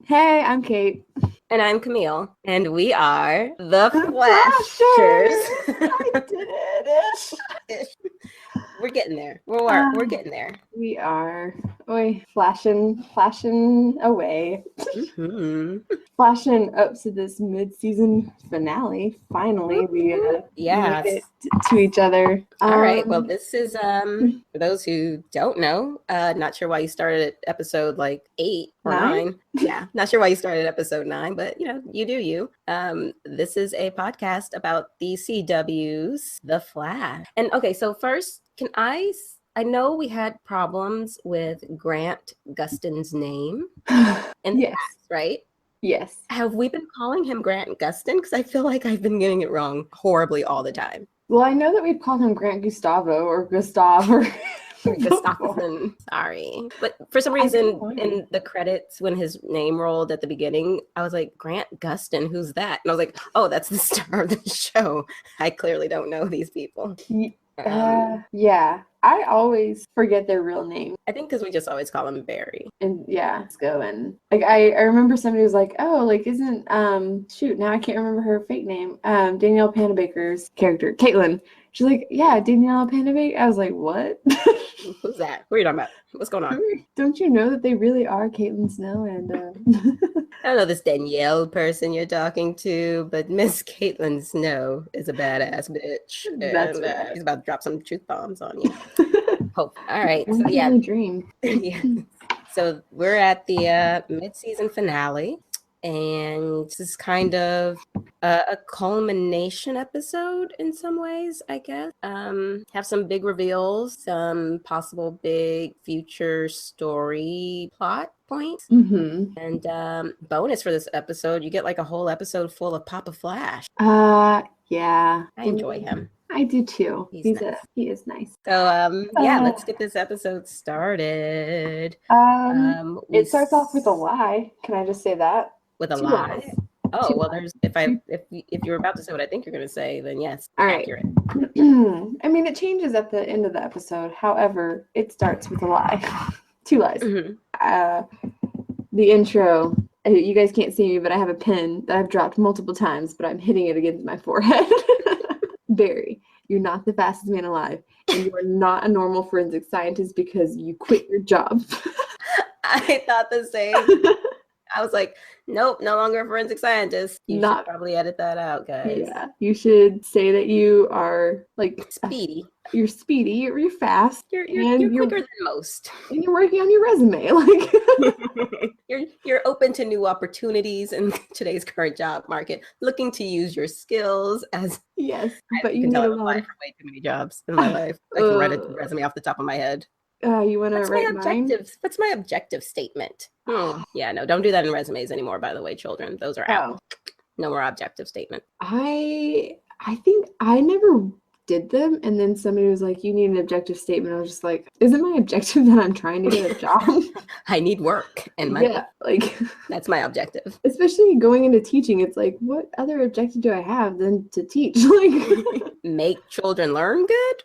Hey, I'm Kate. And I'm Camille, and we are the The Flashers! Flashers. I did it! We're getting there. Uh, We're getting there. we are. Oi, flashing away. Mm-hmm. Flashing up to this mid-season finale. Finally, we made it Yes. to each other. All right. Well, this is for those who don't know. Not sure why you started at episode like 8 or 9. Yeah, not sure why you started at episode 9, but you do you. This is a podcast about the CW's The Flash. And okay, so first, I know we had problems with Grant Gustin's name in the Yes. past, right? Yes. Have we been calling him Grant Gustin? Because I feel like I've been getting it wrong horribly all the time. Well, I know that we've called him Grant Gustavo or Gustav or Gustafson, sorry. But for some reason, in the credits, when his name rolled at the beginning, I was like, Grant Gustin, who's that? And I was like, oh, that's the star of the show. I clearly don't know these people. Yeah, I always forget their real name. I think because we just always call him Barry. And yeah, let's go. And like I remember somebody was like, oh, like isn't shoot, now I can't remember her fake name. Danielle Panabaker's character, Caitlin. She's like, yeah, Danielle Panabaker. I was like, what? Who's that? What are you talking about? What's going on? Don't you know that they really are Caitlin Snow and I don't know this Danielle person you're talking to, but Miss Caitlin Snow is a badass bitch. That's right. She's about to drop some truth bombs on you. Hope. All right. So yeah. Dream. Yeah. So we're at the mid-season finale, and this is kind of a culmination episode in some ways, I guess. Have some big reveals, some possible big future story plot points. Mm-hmm. And bonus for this episode, you get like a whole episode full of Papa Flash. Yeah. I enjoy him. I do too. He is nice. So let's get this episode started. It starts off with a lie. Can I just say that? With a lie? Oh, well, there's if you're about to say what I think you're going to say, then yes, all right. Accurate. I mean, it changes at the end of the episode. However, it starts with a lie. 2 lies. Mm-hmm. The intro. You guys can't see me, but I have a pen that I've dropped multiple times, but I'm hitting it against my forehead. Barry, you're not the fastest man alive, and you are not a normal forensic scientist because you quit your job. I thought the same. I was like, nope, no longer a forensic scientist. You should probably edit that out, guys. Yeah, you should say that you are like speedy. You're speedy. You're fast. You're quicker than most. And you're working on your resume, like you're open to new opportunities in today's current job market, looking to use your skills as yes. But you can tell I've applied for way too many jobs in my life. I can write a resume off the top of my head. You want to write mine? What's my objective statement? Yeah, no, don't do that in resumes anymore, by the way, children. Those are out. No more objective statement. I think I never did them, and then somebody was like, you need an objective statement. I was just like, isn't my objective that I'm trying to get a job? I need work and money. Yeah, like that's my objective. Especially going into teaching, it's like, what other objective do I have than to teach? Like make children learn good?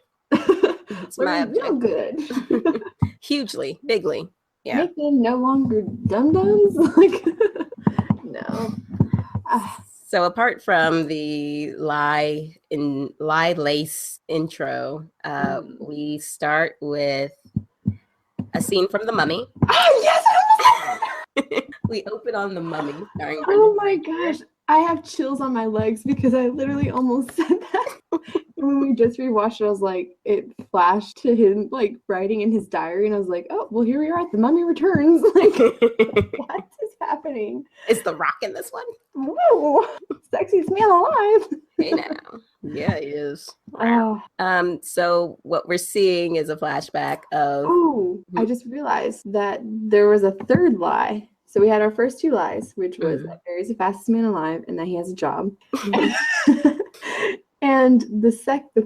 It's my objective. Good. Hugely, bigly. Yeah. Make them no longer dum-dums? Like no. So apart from the lie lace intro, we start with a scene from The Mummy. Oh yes! We open on The Mummy. Oh my gosh. I have chills on my legs because I literally almost said that. When we just rewatched it, I was like, it flashed to him like writing in his diary, and I was like, oh, well, here we are at The Mummy Returns. Like, what is happening? Is The Rock in this one? Whoa, sexiest man alive. Hey now. Yeah, he is. Wow. So what we're seeing is a flashback of... Oh, I just realized that there was a third lie. So we had our first 2 lies, which was that Barry's the fastest man alive and that he has a job. And the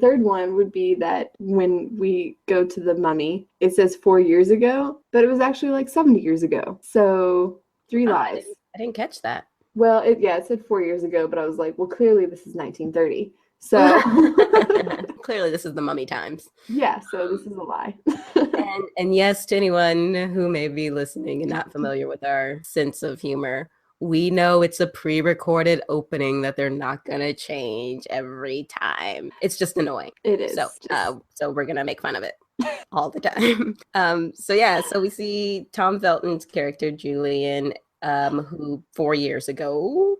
third one would be that when we go to The Mummy, it says 4 years ago, but it was actually like 70 years ago. So 3 lies. I didn't catch that. Well, it said 4 years ago, but I was like, well, clearly this is 1930. So clearly this is The Mummy times. Yeah, so this is a lie. And yes, to anyone who may be listening and not familiar with our sense of humor, we know it's a pre-recorded opening that they're not gonna change every time. It's just annoying. It is. So we're gonna make fun of it all the time. So we see Tom Felton's character Julian, who 4 years ago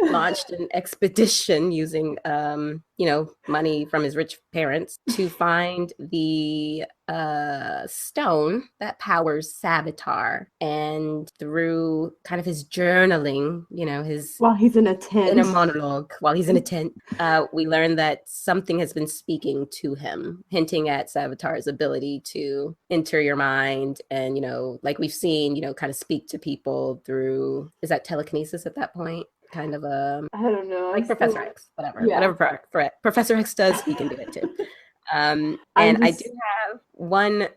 launched an expedition using money from his rich parents to find the stone that powers Savitar. And through kind of his journaling, while he's in a tent, inner monologue, while he's in a tent, we learn that something has been speaking to him, hinting at Savitar's ability to enter your mind and, like we've seen, kind of speak to people through, is that telekinesis at that point? Kind of I don't know, like Professor X, whatever Professor X does, he can do it too. I do have one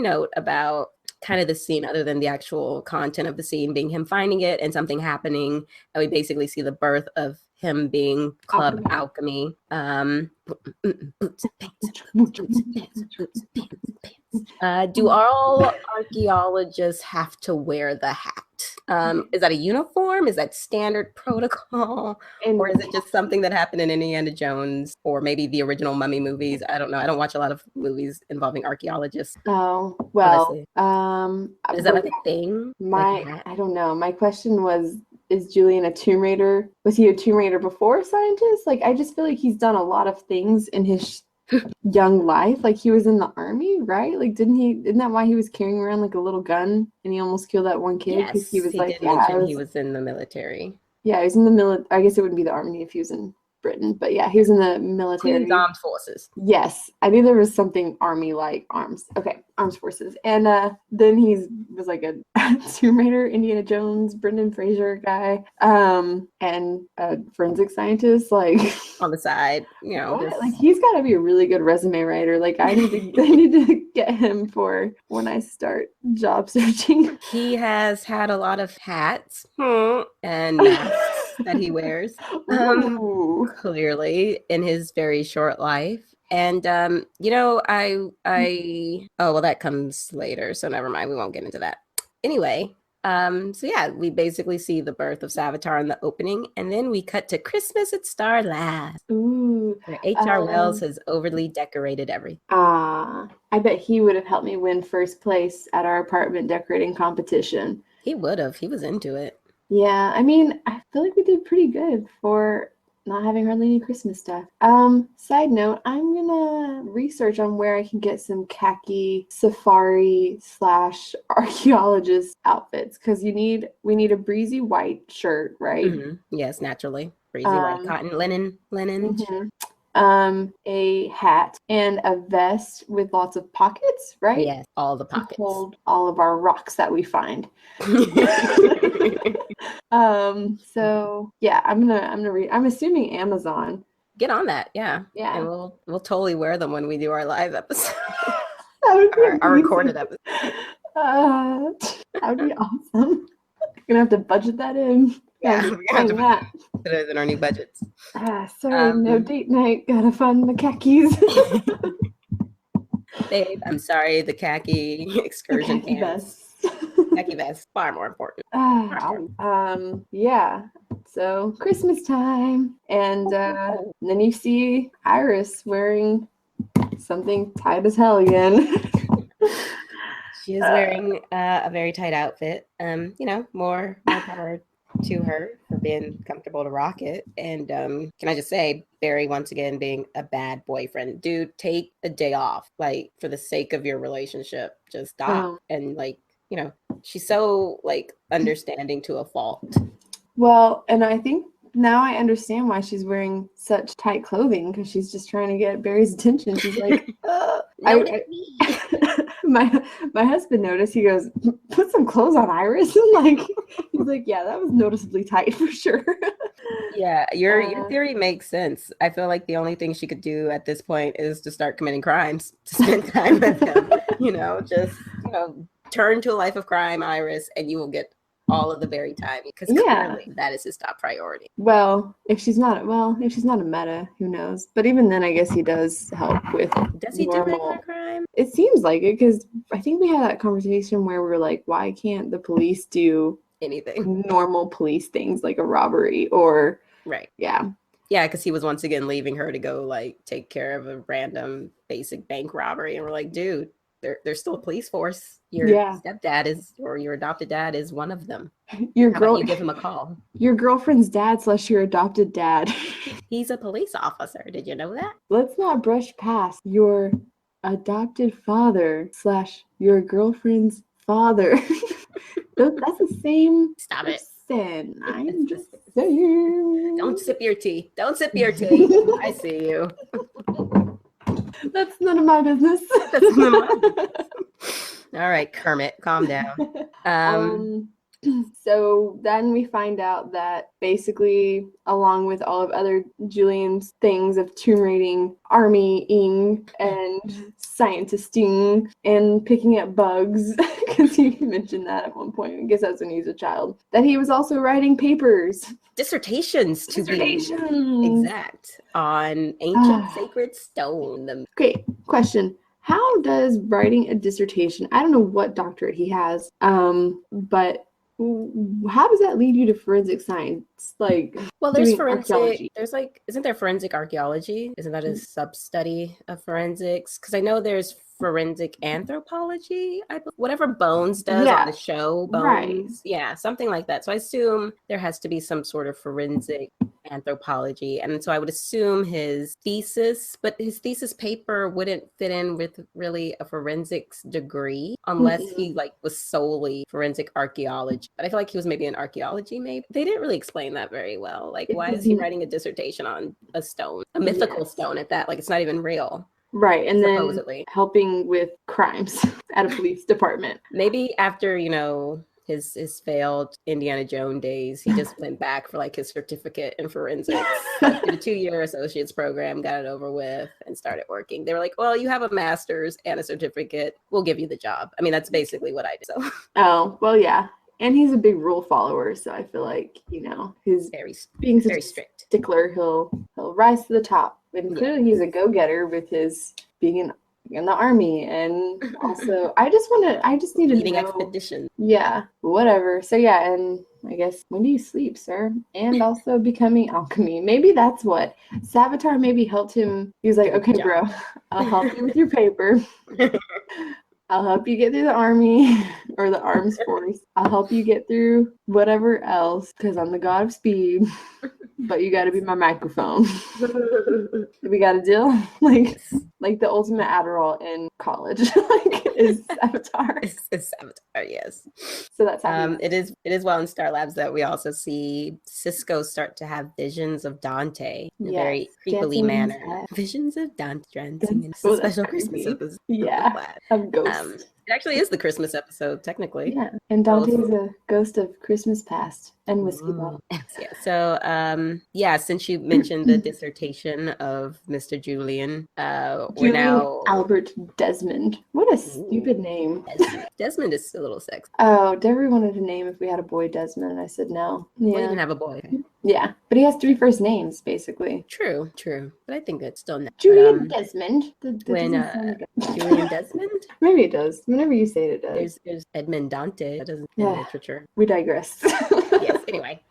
note about kind of the scene, other than the actual content of the scene being him finding it and something happening, and we basically see the birth of him being Club Alchemy. Do all archaeologists have to wear the hat? Is that a uniform? Is that standard protocol? Or is it just something that happened in Indiana Jones or maybe the original Mummy movies? I don't know. I don't watch a lot of movies involving archaeologists. Oh, well, is that like a thing? I don't know. My question was, is Julian a Tomb Raider? Was he a Tomb Raider before scientist? Like, I just feel like he's done a lot of things in his young life. Like, he was in the army, right? Like, isn't that why he was carrying around like a little gun and he almost killed that one kid? Yes, he was he was in the military. Yeah, he was in the military. I guess it wouldn't be the army if he was in Britain, but yeah, he was in the military. Queen's Armed Forces. Yes, I knew there was something army-like arms. Okay, armed forces. And then he was like a Tomb Raider, Indiana Jones, Brendan Fraser guy, and a forensic scientist, like on the side. Like, he's got to be a really good resume writer. Like, I need to get him for when I start job searching. He has had a lot of hats and masks that he wears. Clearly in his very short life. And that comes later, so never mind, we won't get into that. Anyway, we basically see the birth of Savitar in the opening, and then we cut to Christmas at Star Labs. Ooh, where H.R. Wells has overly decorated everything. I bet he would have helped me win first place at our apartment decorating competition. He would have. He was into it. Yeah, I mean, I feel like we did pretty good for not having hardly any Christmas stuff. Side note, I'm gonna research on where I can get some khaki safari / archaeologist outfits, because we need a breezy white shirt, right? Mm-hmm. Yes, naturally. Breezy white cotton, linen. Mm-hmm. A hat and a vest with lots of pockets, right? Yes, all the pockets. To hold all of our rocks that we find. So yeah, I'm gonna read. I'm assuming Amazon. Get on that, yeah. And we'll totally wear them when we do our live episode. our recorded episode. That would be awesome. Gonna have to budget that in. Yeah, we're gonna have to put it in our new budgets. Sorry, no date night. Gotta find the khakis. Babe, I'm sorry, the khaki excursion pants. Khaki vest, far more important. Yeah. So Christmas time, and then you see Iris wearing something tight as hell again. She is wearing a very tight outfit. More power to her for being comfortable to rock it. And can I just say, Barry once again being a bad boyfriend. Dude, take a day off, like, for the sake of your relationship. Just stop. And she's so understanding to a fault. Well, and I think now I understand why she's wearing such tight clothing, because she's just trying to get Barry's attention. She's like, my husband noticed. He goes, put some clothes on, Iris. And he's like, yeah, that was noticeably tight for sure. Yeah, your theory makes sense. I feel like the only thing she could do at this point is to start committing crimes to spend time with him. Turn to a life of crime, Iris, and you will get all of the very time, because Yeah. clearly that is his top priority. Well, if she's not a meta, who knows? But even then, I guess he does help with Does he do normal regular crime? It seems like it, because I think we had that conversation where we were like, why can't the police do Anything. normal police things like a robbery or Right. yeah. Yeah, because he was once again leaving her to go like take care of a random basic bank robbery, and we're like, dude, there's still a police force. Your stepdad is, or your adopted dad is one of them. How about you give him a call? Your girlfriend's dad / your adopted dad. He's a police officer. Did you know that? Let's not brush past your adopted father / your girlfriend's father. That's the same. Stop it. I'm just saying. Don't sip your tea. Don't sip your tea. I see you. That's none of my business. That's none of my business. All right, Kermit, calm down. So then we find out that basically, along with all of other Julian's things of tomb raiding, armying, and scientisting, and picking up bugs, because he mentioned that at one point, I guess that's when he was a child, that he was also writing papers. Dissertations to be exact, on ancient sacred stone. Great question. How does writing a dissertation, I don't know what doctorate he has, but how does that lead you to forensic science? Like, well, there's forensic archaeology. There's like, isn't there forensic archaeology? Isn't that a sub-study of forensics? Because I know there's forensic anthropology, whatever Bones does on the show, Bones. Right. Yeah, something like that. So I assume there has to be some sort of forensic anthropology, and so I would assume his thesis, but his thesis paper wouldn't fit in with really a forensics degree unless he like was solely forensic archaeology. But I feel like he was maybe in archaeology. Maybe they didn't really explain that very well. Like, why is he writing a dissertation on a stone, a mythical stone at that? Like, it's not even real. Right, and supposedly then helping with crimes at a police department. Maybe after, you know, his failed Indiana Jones days, he just went back for like his certificate in forensics, like, did a 2-year associate's program, got it over with, and started working. They were like, well, you have a master's and a certificate, we'll give you the job. I mean, that's basically what I did. So. Oh, well, yeah. And he's a big rule follower, so I feel like, you know, his being such very a strict stickler, he'll rise to the top. And clearly he's a go-getter with his being in the army, and also I just need to leading know expedition. Yeah, whatever. So yeah, and I guess when do you sleep, sir? And also becoming alchemy. Maybe that's what Savitar maybe helped him. He was like, okay, bro, I'll help you with your paper. I'll help you get through the army or the arms force. I'll help you get through whatever else, because I'm the god of speed. But you got to be my microphone. We got a deal, like the ultimate Adderall in college, like is Savitar. It's Savitar, yes. So that's how it is while in Star Labs that we also see Cisco start to have visions of Dante in a very creepily manner. Visions of Dante dancing in a special Christmas episode. Yeah, of ghosts. It actually is the Christmas episode, technically. Yeah, and Dante is a ghost of Christmas past and whiskey bottle. Yeah. So, since you mentioned the dissertation of Mr. Julian, we're now Albert Desmond. What a stupid name. Desmond is a little sexy. Oh, Devery wanted a name if we had a boy Desmond, and I said no. Yeah. Well, you can have a boy. Yeah, but he has 3 first names, basically. True. But I think that's still not. Julian Desmond. Julian Desmond? Maybe it does. Whenever you say it, it does. There's Edmund Dante. That doesn't in literature. We digress. Yes, anyway.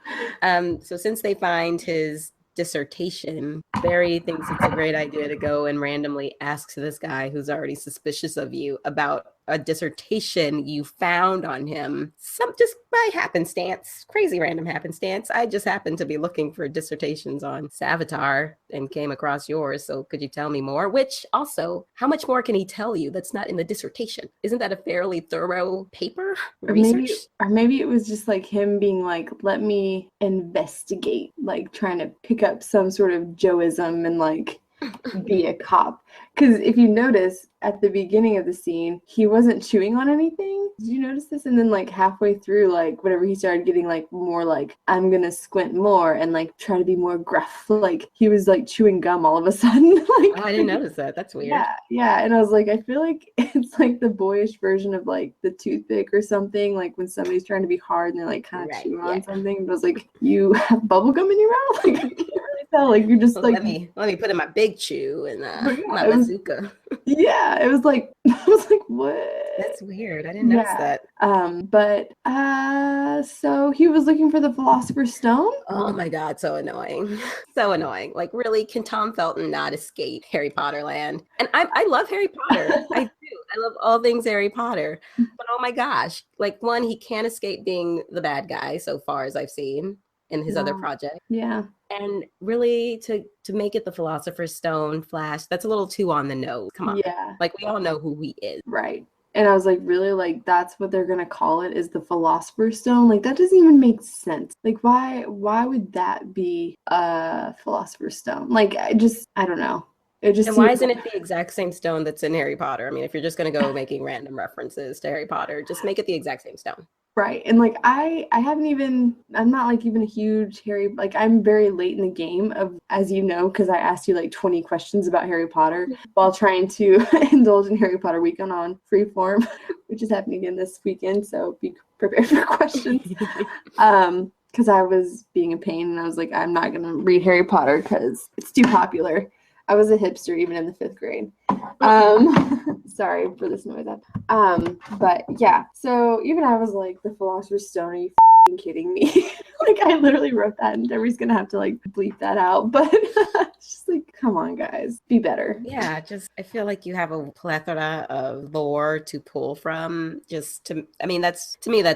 So since they find his dissertation, Barry thinks it's a great idea to go and randomly ask this guy who's already suspicious of you about a dissertation you found on him, just by happenstance, crazy random happenstance. I just happened to be looking for dissertations on Savitar and came across yours, so could you tell me more? Which also, how much more can he tell you that's not in the dissertation? Isn't that a fairly thorough paper research? Or maybe it was just like him being like, let me investigate, like trying to pick up some sort of Joeism and like be a cop. Because if you notice at the beginning of the scene, he wasn't chewing on anything. Did you notice this? And then like halfway through, like whenever he started getting like more like, I'm gonna squint more and like try to be more gruff, like he was like chewing gum all of a sudden. Like, Oh, I didn't notice that. That's weird. Yeah. And I was like, I feel like it's like the boyish version of like the toothpick or something, like when somebody's trying to be hard and they're like kind of chewing on something. But I was like, you have bubble gum in your mouth? Like, I can't really tell. Like you're just like, let me put in my big chew and my bazooka. It was like, I was like, what? That's weird. I didn't notice that. So he was looking for the Philosopher's Stone. Oh my God, so annoying. So annoying. Like, really, can Tom Felton not escape Harry Potter land? And I love Harry Potter. I do. I love all things Harry Potter. But oh my gosh, like one, he can't escape being the bad guy so far as I've seen in his other project. Yeah. And really to make it the Philosopher's Stone Flash, that's a little too on the nose. Come on. Yeah. Like we all know who he is. Right. And I was like, really? Like that's what they're gonna call it, is the Philosopher's Stone? Like that doesn't even make sense. Like why would that be a Philosopher's Stone? Like I don't know. And why isn't it the exact same stone that's in Harry Potter? I mean, if you're just going to go making random references to Harry Potter, just make it the exact same stone. Right. And like I'm not like even a huge Harry, like I'm very late in the game of, as you know, because I asked you like 20 questions about Harry Potter while trying to indulge in Harry Potter weekend on Freeform, which is happening again this weekend. So be prepared for questions. Because I was being a pain and I was like, I'm not going to read Harry Potter because it's too popular. I was a hipster even in the 5th grade. Sorry for this noise. But yeah, so even I was like, the Philosopher's Stone, are you kidding me? Like I literally wrote that and Deborah's gonna have to like bleep that out. But it's just like, come on guys, be better. Yeah, I feel like you have a plethora of lore to pull from that's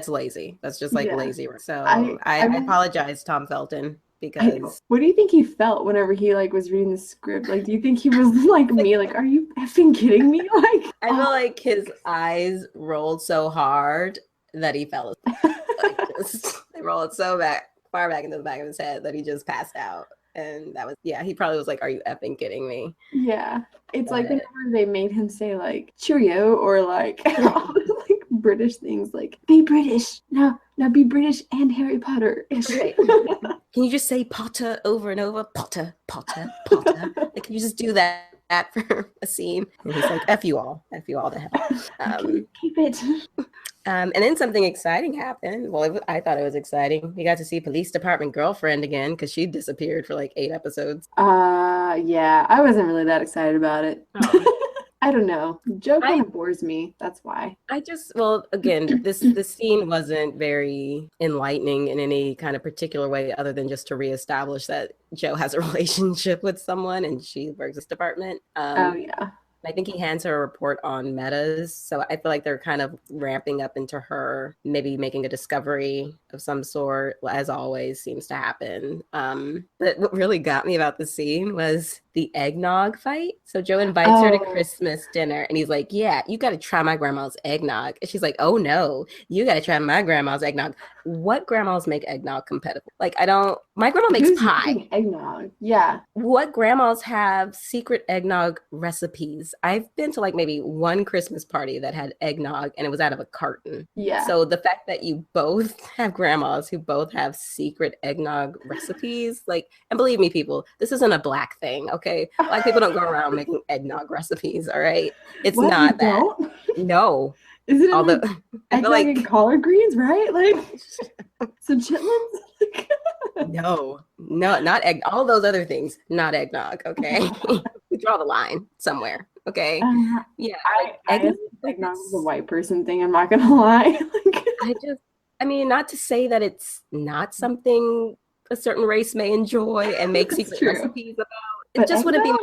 lazy. That's just like lazy. So I apologize, Tom Felton. Because what do you think he felt whenever he like was reading the script? Like, do you think he was like me? Like, are you effing kidding me? Like, I feel like his eyes rolled so hard that he fell asleep. They rolled so far back into the back of his head that he just passed out. And that was, he probably was like, are you effing kidding me? Yeah. It's like whenever they made him say like cheerio or like all this, like British things, like be British. Now be British and Harry Potter-ish. Right. Can you just say Potter over and over? Potter, Potter, Potter. Like, can you just do that for a scene? And he's like, F you all to hell. Keep it. And then something exciting happened. Well, I thought it was exciting. We got to see Police Department Girlfriend again because she disappeared for like 8 episodes. Yeah, I wasn't really that excited about it. Oh. I don't know. Joe kind of bores me. That's why. Again, this scene wasn't very enlightening in any kind of particular way other than just to reestablish that Joe has a relationship with someone and she works this department. Yeah. I think he hands her a report on metas. So I feel like they're kind of ramping up into her maybe making a discovery of some sort, as always seems to happen. But what really got me about the scene was the eggnog fight. So Joe invites her to Christmas dinner and he's like, yeah, you got to try my grandma's eggnog. And she's like, oh no, you got to try my grandma's eggnog. What grandmas make eggnog compatible? Like, my grandma makes pie. Eggnog. Yeah. What grandmas have secret eggnog recipes? I've been to like maybe one Christmas party that had eggnog and it was out of a carton. Yeah. So the fact that you both have grandmas who both have secret eggnog recipes, like, and believe me, people, this isn't a Black thing, okay? Black people don't go around making eggnog recipes, all right? It's not that. No. Is it eggnog and collard greens, right? Like some chitlins? No, not egg. All those other things, not eggnog. Okay, we draw the line somewhere. Okay, yeah. Eggnog is a white person thing. I'm not gonna lie. Not to say that it's not something a certain race may enjoy and make secret recipes about. It just wouldn't be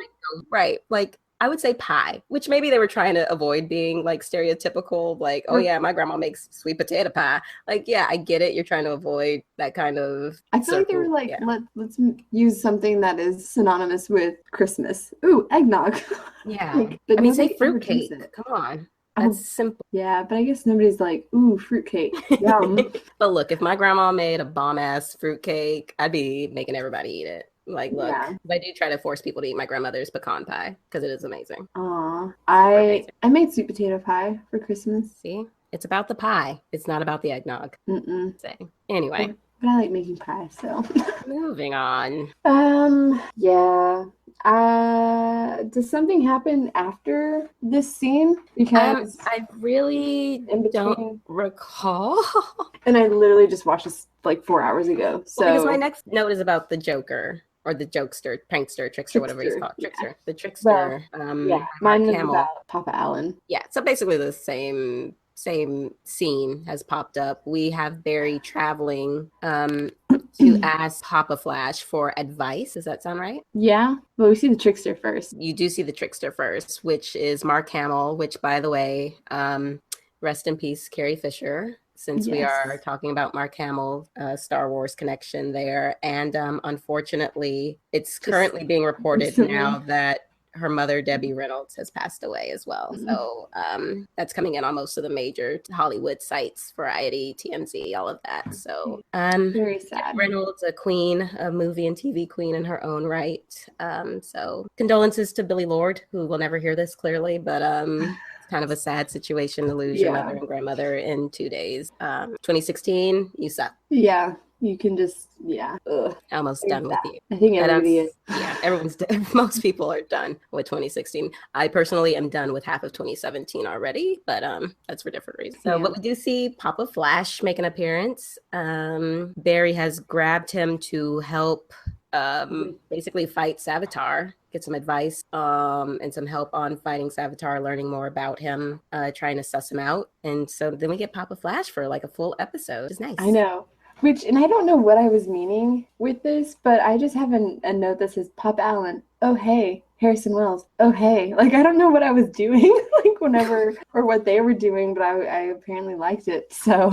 right. Like, I would say pie, which maybe they were trying to avoid being like stereotypical, like, oh yeah, my grandma makes sweet potato pie. Like, yeah, I get it. You're trying to avoid that kind of. I feel like they were like, let's use something that is synonymous with Christmas. Ooh, eggnog. Yeah. Say fruitcake. Come on. That's simple. Yeah, but I guess nobody's like, ooh, fruitcake. Yum. But look, if my grandma made a bomb-ass fruitcake, I'd be making everybody eat it. Like, look, Yeah. I do try to force people to eat my grandmother's pecan pie because it is amazing. Aw. amazing. I made sweet potato pie for Christmas. See, it's about the pie. It's not about the eggnog. Mm-mm. Anyway, but I like making pie, so. moving on. Yeah. Does something happen after this scene? Because I really in don't between, recall. and I literally just watched this like 4 hours ago. So Well, because my next note is about the Joker or the jokester, prankster, trickster, whatever he's called. Trickster. The trickster. yeah, Mark mine was Hamill. about Papa Allen. Yeah, so basically the same scene has popped up. We have Barry traveling to ask Papa Flash for advice. Does that sound right? Yeah, but we see the trickster first. You do see the trickster first, which is Mark Hamill, which, by the way, rest in peace, Carrie Fisher, since we are talking about Mark Hamill, Star Wars connection there. And unfortunately, it's currently being reported now that her mother, Debbie Reynolds, has passed away as well. Mm-hmm. So that's coming in on most of the major Hollywood sites, Variety, TMZ, all of that. So very sad. Debbie Reynolds, a queen, a movie and TV queen in her own right. So condolences to Billy Lord, who will never hear this clearly, but it's kind of a sad situation to lose your mother and grandmother in 2 days. 2016, you suck. Yeah. You can just, almost done with you. I think everybody is. Yeah, everyone's done. Most people are done with 2016. I personally am done with half of 2017 already, but that's for different reasons. So, but we do see Papa Flash make an appearance. Barry has grabbed him to help basically fight Savitar, get some advice and some help on fighting Savitar, learning more about him, trying to suss him out. And so then we get Papa Flash for like a full episode. It's nice. I know. And I don't know what I was meaning with this, but I just have a note that says, Pop Allen, oh hey, Harrison Wells, oh hey. Like, I don't know what I was doing, like whenever, or what they were doing, but I apparently liked it, so.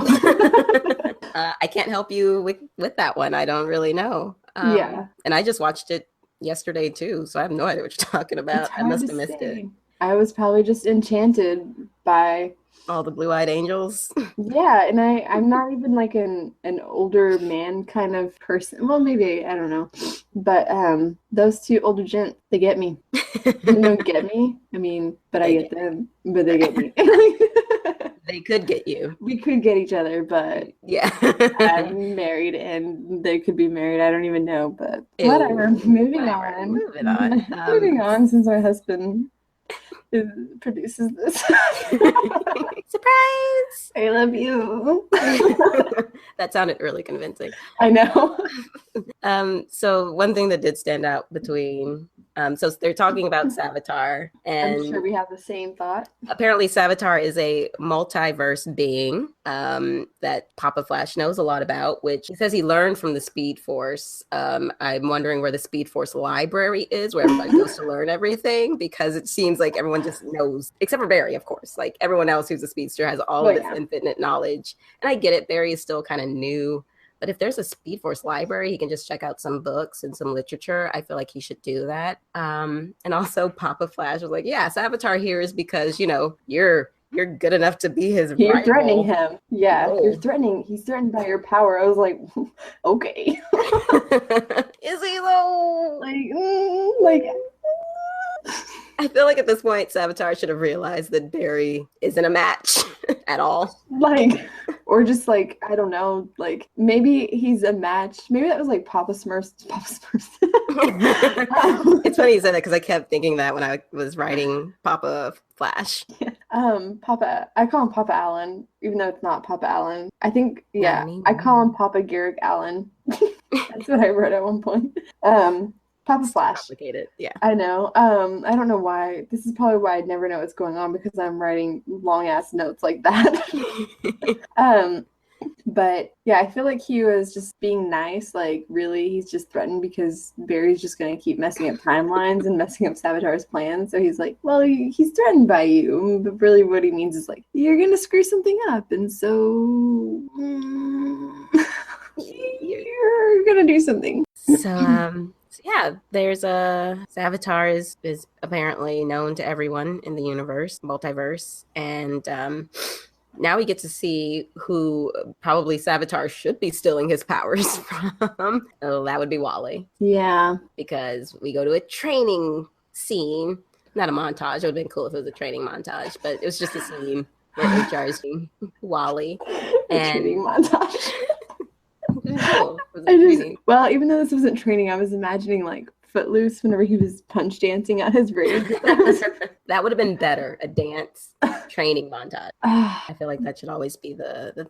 I can't help you with that one. I don't really know. And I just watched it yesterday too, so I have no idea what you're talking about. I must have missed it. I was probably just enchanted by all the blue-eyed angels. Yeah, and I'm not even like an older man kind of person. Well, maybe, I don't know. But those two older gents, they get me. They don't get me. I mean, but I get them. But they get me. They could get you. We could get each other, but yeah. I'm married and they could be married. I don't even know, but whatever. Moving on. Moving on, since my husband produces this. Surprise! I love you. That sounded really convincing. I know. So one thing that did stand out between so they're talking about Savitar, and I'm sure we have the same thought. Apparently Savitar is a multiverse being that Papa Flash knows a lot about, which he says he learned from the Speed Force. I'm wondering where the Speed Force library is, where everybody goes to learn everything, because it seems like everyone just knows, except for Barry, of course. Like everyone else who's a speedster has all of this infinite knowledge. And I get it, Barry is still kind of new. But if there's a Speed Force library, he can just check out some books and some literature. I feel like he should do that. And also Papa Flash was like, yeah, Savitar here is because, you're good enough to be his rival. You're threatening him. Yeah, you're threatening. He's threatened by your power. I was like, okay. Is he though? Like, I feel like at this point, Savitar should have realized that Barry isn't a match at all. Like, or just like, I don't know, like maybe he's a match. Maybe that was like Papa Smurfs. It's funny you said that because I kept thinking that when I was writing Papa Flash. Yeah. I call him Papa Allen, even though it's not Papa Allen. I think, I call him Papa Garrick Allen. That's what I wrote at one point. Papa Flash. Complicated, yeah. I know. I don't know why. This is probably why I'd never know what's going on, because I'm writing long ass notes like that. But yeah, I feel like he was just being nice. Like, really, he's just threatened because Barry's just going to keep messing up timelines and messing up Savitar's plans. So he's like, well, he's threatened by you. But really what he means is like, you're going to screw something up. And so you're going to do something. So, yeah, there's Savitar is apparently known to everyone in the universe, multiverse, and now we get to see who probably Savitar should be stealing his powers from. Oh, that would be Wally. Yeah. Because we go to a training scene. Not a montage. It would have been cool if it was a training montage, but it was just a scene where HR is seeing Wally. A training montage. Cool. Well, even though this wasn't training, I was imagining like Footloose whenever he was punch dancing at his rage. That would have been better, a dance training montage. I feel like that should always be the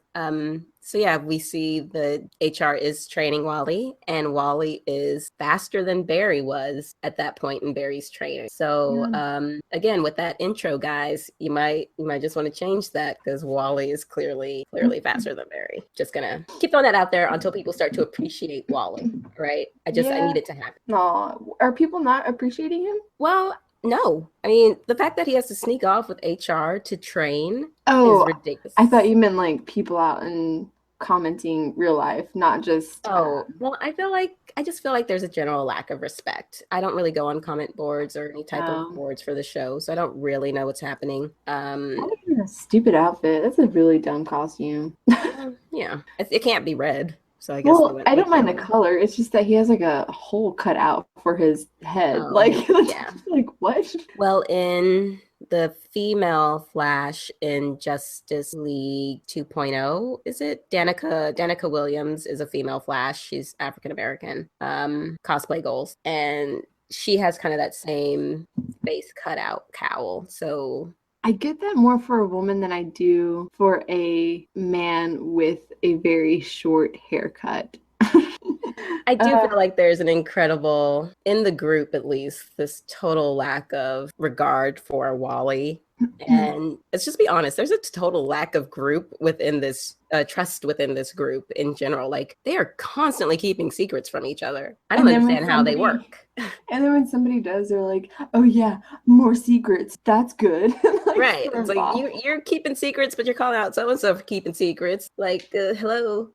so yeah, we see the HR is training Wally, and Wally is faster than Barry was at that point in Barry's training. So again, with that intro, guys, you might just want to change that, because Wally is clearly faster than Barry. Just gonna keep throwing that out there until people start to appreciate Wally, right? I need it to happen. No, are people not appreciating him? Well, no. I mean, the fact that he has to sneak off with HR to train is ridiculous. I thought you meant like people out and commenting real life, not just... well, I just feel like there's a general lack of respect. I don't really go on comment boards or any type of boards for the show, so I don't really know what's happening. A stupid outfit. That's a really dumb costume. Yeah. It can't be red. So I guess I don't mind the color. It's just that he has like a hole cut out for his head. Like what? Well, in the female Flash in Justice League 2.0, is it? Danica Williams is a female Flash. She's African American. Cosplay goals. And she has kind of that same face cutout cowl. So I get that more for a woman than I do for a man with a very short haircut. I do feel like there's an incredible, in the group at least, this total lack of regard for Wally. And let's just be honest, there's a total lack of group within this, trust within this group in general. Like, they are constantly keeping secrets from each other. I don't understand how they work. And then when somebody does, they're like, oh yeah, more secrets. That's good. Like, right. It's like, you're keeping secrets, but you're calling out so-and-so for keeping secrets. Like, hello.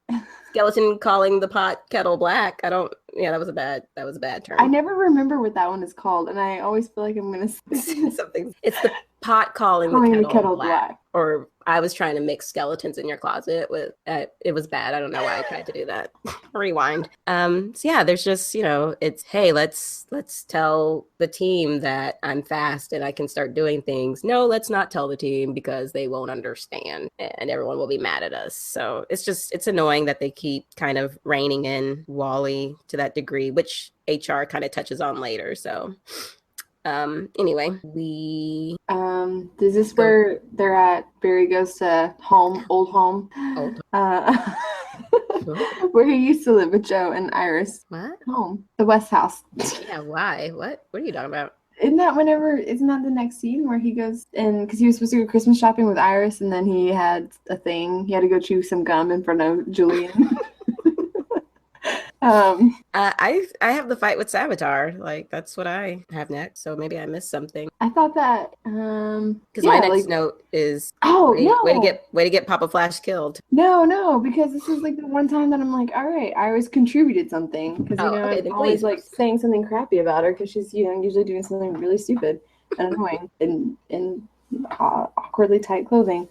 Skeleton calling the pot kettle black. That was a bad term. I never remember what that one is called, and I always feel like I'm gonna say something. It's the pot calling the kettle black. Or I was trying to mix skeletons in your closet with it was bad. I don't know why I tried to do that. Rewind. So yeah, there's just, it's, hey, let's tell the team that I'm fast and I can start doing things. No, let's not tell the team because they won't understand and everyone will be mad at us. So it's annoying that they keep kind of reining in Wally to that degree, which HR kind of touches on later. So anyway, we is this where they're at? Barry goes to old home, where he used to live with Joe and Iris. What? Home, the West House. Yeah, why? What are you talking about? Isn't that the next scene where he goes in, because he was supposed to go Christmas shopping with Iris, and then he had a thing. He had to go chew some gum in front of Julian. I have the fight with Savitar. Like, that's what I have next. So maybe I missed something. I thought that because my next note is way to get Papa Flash killed. No, because this is like the one time that I'm like, all right, Iris contributed something, because I'm always like saying something crappy about her because she's usually doing something really stupid and annoying in awkwardly tight clothing.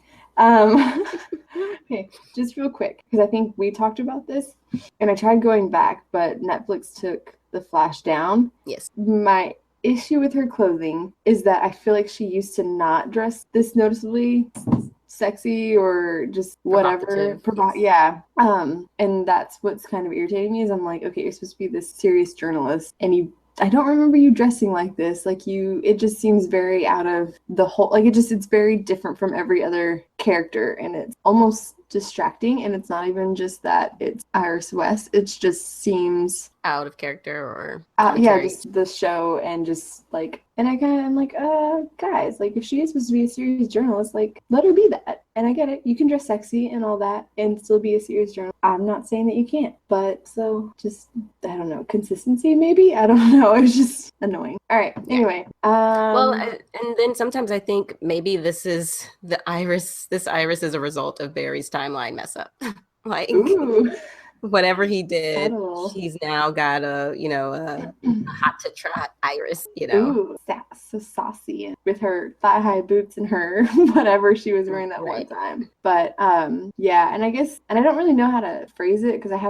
Okay, just real quick, because I think we talked about this, and I tried going back, but Netflix took the Flash down. Yes. My issue with her clothing is that I feel like she used to not dress this noticeably sexy or just whatever. Yeah. And that's what's kind of irritating me, is I'm like, okay, you're supposed to be this serious journalist, and I don't remember you dressing like this. It just seems very out of the whole, it's very different from every other character, and it's almost distracting. And it's not even just that it's Iris West. It just seems out of character or just the show, and just like, and I kind of am like, guys, like, if she is supposed to be a serious journalist, like, let her be that. And I get it, you can dress sexy and all that and still be a serious journalist. I'm not saying that you can't, but so just, I don't know, consistency maybe. I don't know. It's just annoying. All right. Anyway. Well, and then sometimes I think maybe this is this Iris is a result of Barry's timeline mess up. Like, ooh. Whatever he did, he's now got a hot to trot Iris, Ooh, so saucy. with her thigh-high boots and her whatever she was wearing that one time. But yeah, and I guess, and I don't really know how to phrase it because I've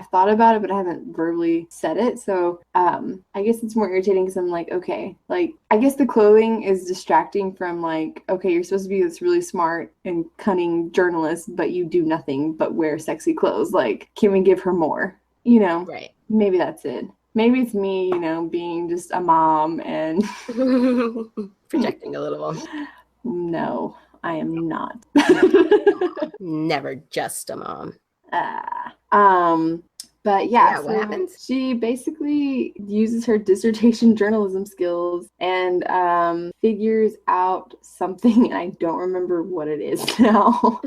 thought about it, but I haven't verbally said it. So I guess it's more irritating because I'm like, okay, like I guess the clothing is distracting from like, okay, you're supposed to be this really smart and cunning journalist, but you do nothing but wear sexy clothes. Like, can we give her more? You know, right. Maybe that's it. Maybe it's me, being just a mom and projecting a little. No, I am not. Never just a mom. But yeah, what happens? She basically uses her dissertation journalism skills and figures out something, and I don't remember what it is now.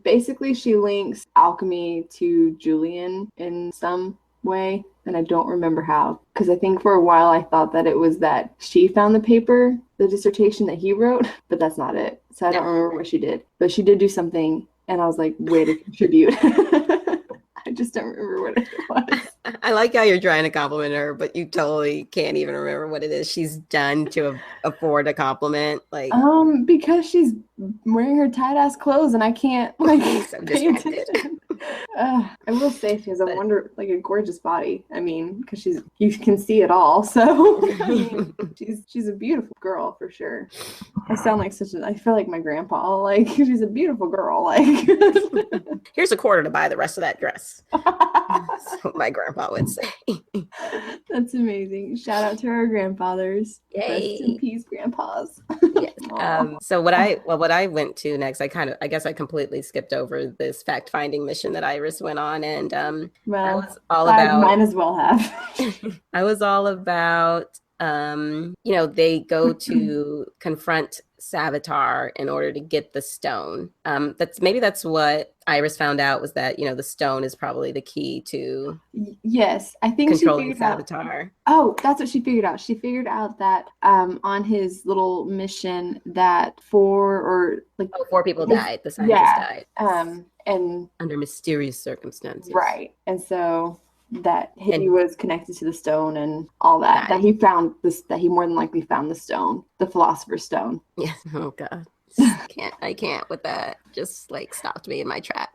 Basically, she links alchemy to Julian in some way, and I don't remember how, because I think for a while I thought that it was that she found the paper, the dissertation that he wrote, but that's not it. So I don't remember what she did, but she did do something, and I was like, way to contribute. I just don't remember what it was. I like how you're trying to compliment her, but you totally can't even remember what it is she's done to afford a compliment. Like, because she's wearing her tight ass clothes, and I can't like so pay attention. I will say she has a gorgeous body. I mean, because you can see it all. So I mean, she's a beautiful girl for sure. I sound like I feel like my grandpa. Like, she's a beautiful girl. Like, here's $25 to buy the rest of that dress. That's what my grandpa would say. That's amazing. Shout out to our grandfathers. Yay. Rest in peace, grandpas. Yes. So what I went to next, I guess I completely skipped over this fact-finding mission that Iris went on, and I was all about. Might as well have. I was all about. They go to confront Savitar in order to get the stone. That's what Iris found out, was that, the stone is probably the key to yes, I think controlling Savitar. Oh, that's what she figured out. She figured out that on his little mission that 4 people died. The scientist died. And under mysterious circumstances. Right. And so that he was connected to the stone and all that. That he found this. That he more than likely found the stone, the Philosopher's Stone. Yes. Oh God. I can't with that. Just like stopped me in my track.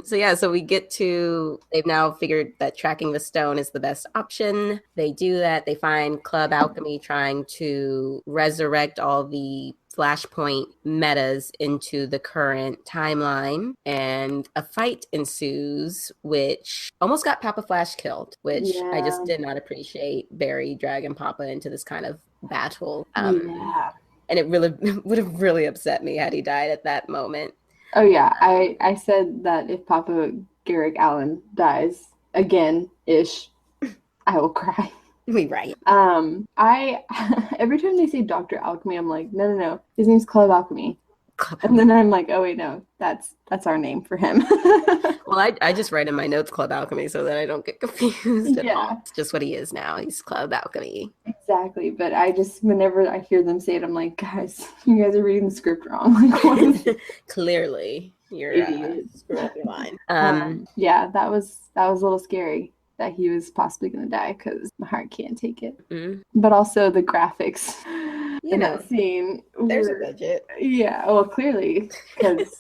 So we get to, they've now figured that tracking the stone is the best option. They do that. They find Club Alchemy trying to resurrect all the Flashpoint metas into the current timeline, and a fight ensues, which almost got Papa Flash killed, which I just did not appreciate. Barry dragging Papa into this kind of battle. And it really would have really upset me had he died at that moment. Oh yeah, I said that if Papa Garrick Allen dies again-ish, I will cry. Right. I every time they say Dr. Alchemy, I'm like, no, his name's Club Alchemy. And then I'm like, oh wait, no, that's our name for him. Well, I just write in my notes Club Alchemy so that I don't get confused at all. It's just what he is now. He's Club Alchemy. Exactly. But whenever I hear them say it, I'm like, guys, you guys are reading the script wrong. Like, what is it? Clearly, you're screwing up your line. That was a little scary that he was possibly going to die, because my heart can't take it. Mm-hmm. But also the graphics in that scene. There's a budget. Yeah, well, clearly, because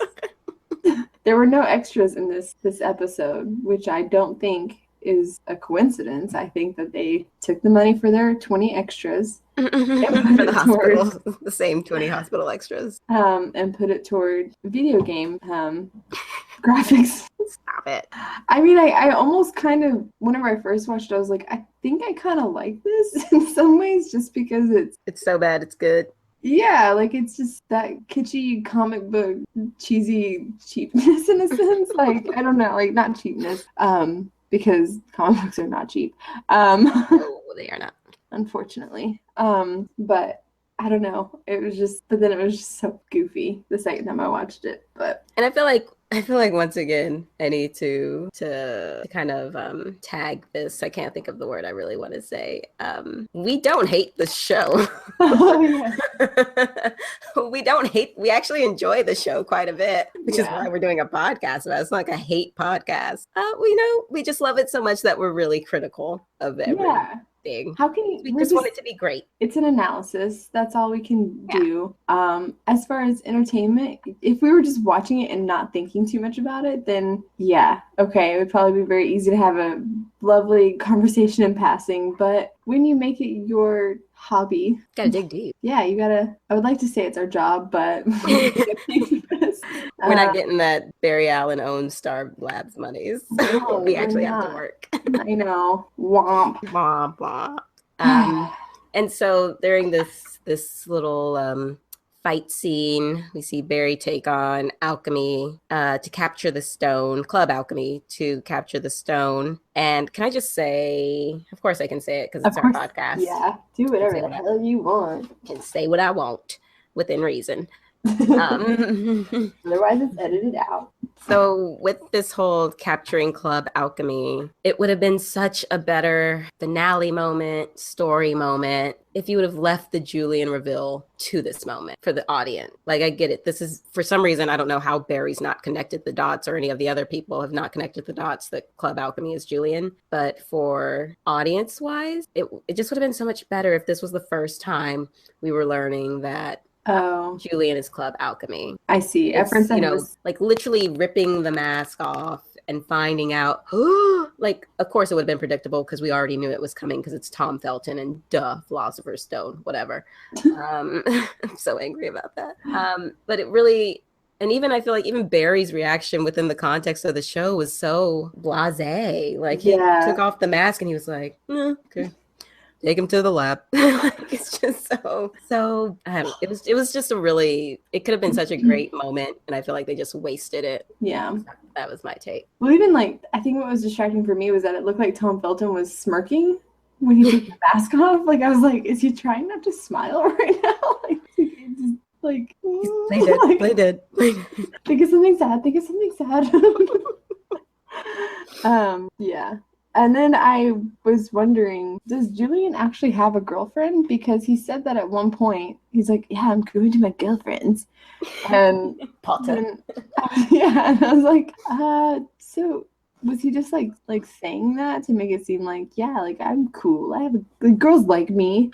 there were no extras in this episode, which I don't think is a coincidence. I think that they took the money for their 20 extras for the hospital, the same 20 hospital extras, and put it toward video game graphics. Stop it. I mean, I almost kind of, whenever I first watched it, I was like, I think I kind of like this in some ways, just because it's so bad it's good. Yeah, like it's just that kitschy comic book cheesy cheapness in a sense. Like, I don't know, like not cheapness, because comic books are not cheap. No, they are not. Unfortunately. But I don't know. It was just so goofy the second time I watched it. And I feel like once again I need to kind of tag this. I can't think of the word I really want to say. We don't hate the show. Oh, yeah. We actually enjoy the show quite a bit, which is why we're doing a podcast about it. It's not like a hate podcast. We just love it so much that we're really critical of everything. thing. How can you? We just want it to be great. It's an analysis. That's all we can do. As far as entertainment, if we were just watching it and not thinking too much about it, then yeah, okay, it would probably be very easy to have a lovely conversation in passing. But when you make it your hobby, gotta dig deep. Yeah, you gotta. I would like to say it's our job, but we're not getting that Barry Allen owned Star Labs monies. No, we actually have to work. I know. Womp. Womp womp. And so during this little fight scene, we see Barry take on Alchemy to capture the stone, Club Alchemy to capture the stone. And can I just say, of course I can say it because it's our podcast. Yeah, do whatever the hell you want. Can say what I want within reason. Otherwise it's edited out. So with this whole capturing Club Alchemy, it would have been such a better finale moment, story moment, if you would have left the Julian reveal to this moment for the audience. Like, I get it. This is, for some reason, I don't know how Barry's not connected the dots, or any of the other people have not connected the dots that Club Alchemy is Julian. But for audience-wise, it just would have been so much better if this was the first time we were learning that Julian is Club Alchemy. I see. It's, like literally ripping the mask off and finding out, like, of course it would have been predictable because we already knew it was coming because it's Tom Felton and Philosopher's Stone, whatever. I'm so angry about that. But it really, and even I feel like even Barry's reaction within the context of the show was so blasé. Like, he took off the mask and he was like, okay. Take him to the lab. It's just so I don't know. It was just it could have been such a great moment, and I feel like they just wasted it. Yeah. That was my take. Well, even like, I think what was distracting for me was that it looked like Tom Felton was smirking when he took the mask off. Like, I was like, is he trying not to smile right now? Play dead. Think of something sad. Yeah. And then I was wondering, does Julian actually have a girlfriend? Because he said that at one point. He's like, yeah, I'm going to my girlfriend's. And Potter. Yeah, and I was like, so was he just like saying that to make it seem like, yeah, like, I'm cool. I have girls like me.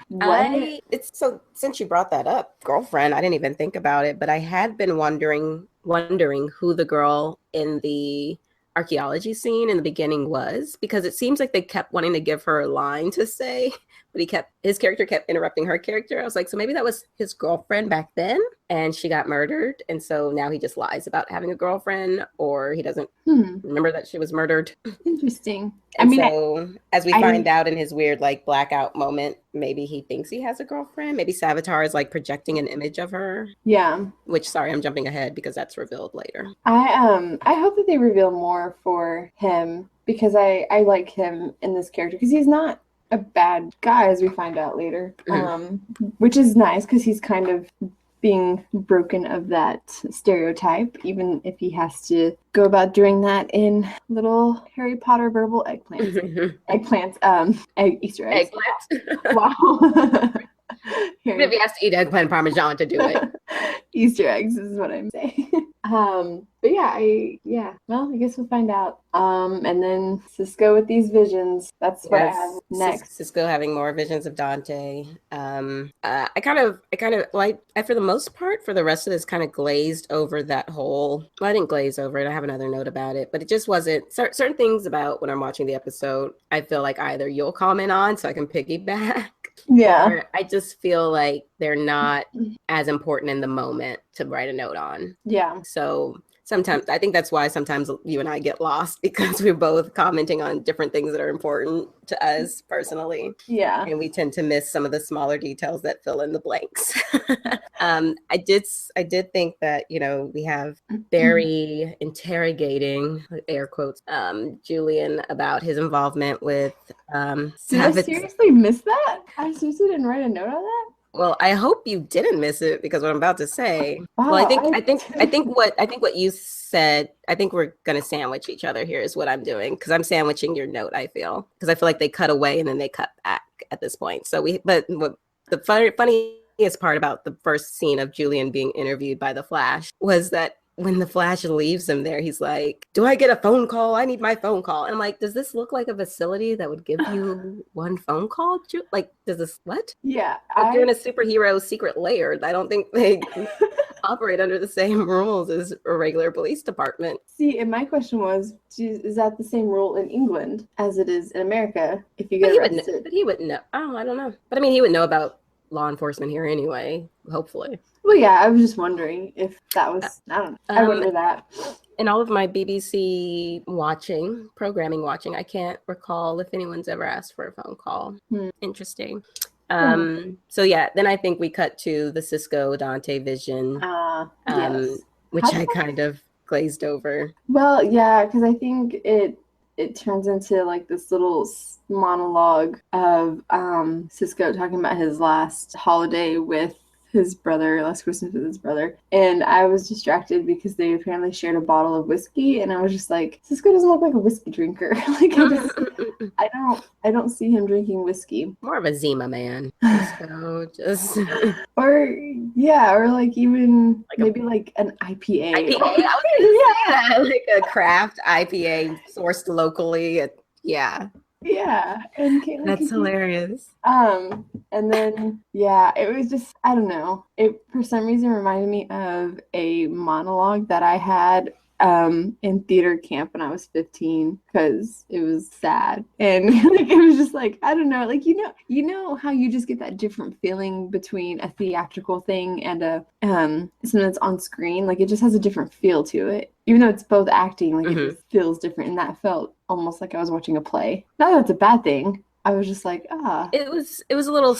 So since you brought that up, girlfriend, I didn't even think about it, but I had been wondering who the girl in the archaeology scene in the beginning was, because it seems like they kept wanting to give her a line to say, but his character kept interrupting her character. I was like, so maybe that was his girlfriend back then and she got murdered, and so now he just lies about having a girlfriend, or he doesn't remember that she was murdered. Interesting. As we find out in his weird like blackout moment, maybe he thinks he has a girlfriend. Maybe Savitar is like projecting an image of her. Yeah. Which, sorry, I'm jumping ahead because that's revealed later. I hope that they reveal more for him, because I like him in this character, because he's not a bad guy, as we find out later. Which is nice, because he's kind of being broken of that stereotype, even if he has to go about doing that in little Harry Potter verbal eggplants. Easter eggs. Eggplant. Wow. Maybe he has to eat eggplant parmesan to do it. Easter eggs is what I'm saying. But yeah, well, I guess we'll find out. And then Cisco with these visions. That's what I have next. Cisco having more visions of Dante. I for the most part, for the rest of this, kind of glazed over that whole. Well, I didn't glaze over it. I have another note about it, but it just wasn't certain things about when I'm watching the episode. I feel like either you'll comment on so I can piggyback. Yeah. Or I just feel like they're not as important in the moment to write a note on. Yeah. So sometimes, I think that's why sometimes you and I get lost, because we're both commenting on different things that are important to us personally. Yeah. And we tend to miss some of the smaller details that fill in the blanks. I did think that, we have Barry interrogating, air quotes, Julian about his involvement with Did I seriously miss that? I seriously didn't write a note on that? Well, I hope you didn't miss it, because what I'm about to say. Wow, well, I think what you said. I think we're gonna sandwich each other here. Is what I'm doing, because I'm sandwiching your note. I feel, because I feel like they cut away and then they cut back at this point. So what the funniest part about the first scene of Julian being interviewed by the Flash was that when the Flash leaves him there, he's like, do I get a phone call? I need my phone call. And I'm like, does this look like a facility that would give you one phone call? Like, does this, what? Yeah. Like, you're in a superhero secret lair. I don't think they operate under the same rules as a regular police department. See, and my question was, is that the same rule in England as it is in America if you get arrested? But he would know. Oh, I don't know. But I mean, he would know about law enforcement here anyway, hopefully. Well, yeah, I was just wondering if that was, I don't know. I wonder that. In all of my BBC programming watching, I can't recall if anyone's ever asked for a phone call. Interesting. So yeah, then I think we cut to the Cisco Dante vision, yes. which I kind of glazed over. Well, yeah, because I think it turns into like this little monologue of Cisco talking about his last holiday with his brother, last Christmas with his brother, and I was distracted because they apparently shared a bottle of whiskey, and I was just like, Cisco doesn't look like a whiskey drinker. Like, I don't see him drinking whiskey. More of a Zima man. Cisco, just or like even like maybe like an IPA. Yeah, like a craft IPA sourced locally. Yeah, and that's hilarious. And then it was just, I don't know. It for some reason reminded me of a monologue that I had in theater camp when I was 15 because it was sad and like it was just like, I don't know, like you know how you just get that different feeling between a theatrical thing and a something that's on screen, like it just has a different feel to it, even though it's both acting, like it just feels different, and that felt almost like I was watching a play. Not that it's a bad thing. I was just like, It was a little,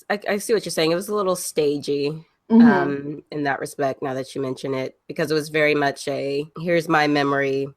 I see what you're saying. It was a little stagey. In that respect, now that you mention it, because it was very much here's my memory,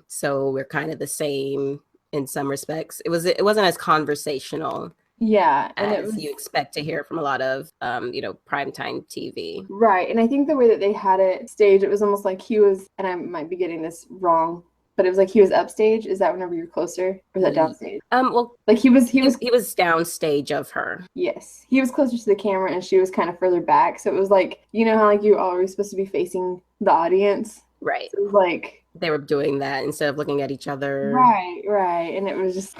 so we're kind of the same in some respects. It wasn't as conversational as you expect to hear from a lot of primetime TV, right? And I think the way that they had it staged, it was almost like he was, and I might be getting this wrong, but it was like he was upstage. Is that whenever you're closer, or is that downstage? Well, like he was downstage of her. Yes, he was closer to the camera, and she was kind of further back. So it was like, you know how like you're always supposed to be facing the audience, right? So it was like they were doing that instead of looking at each other, right. And it was just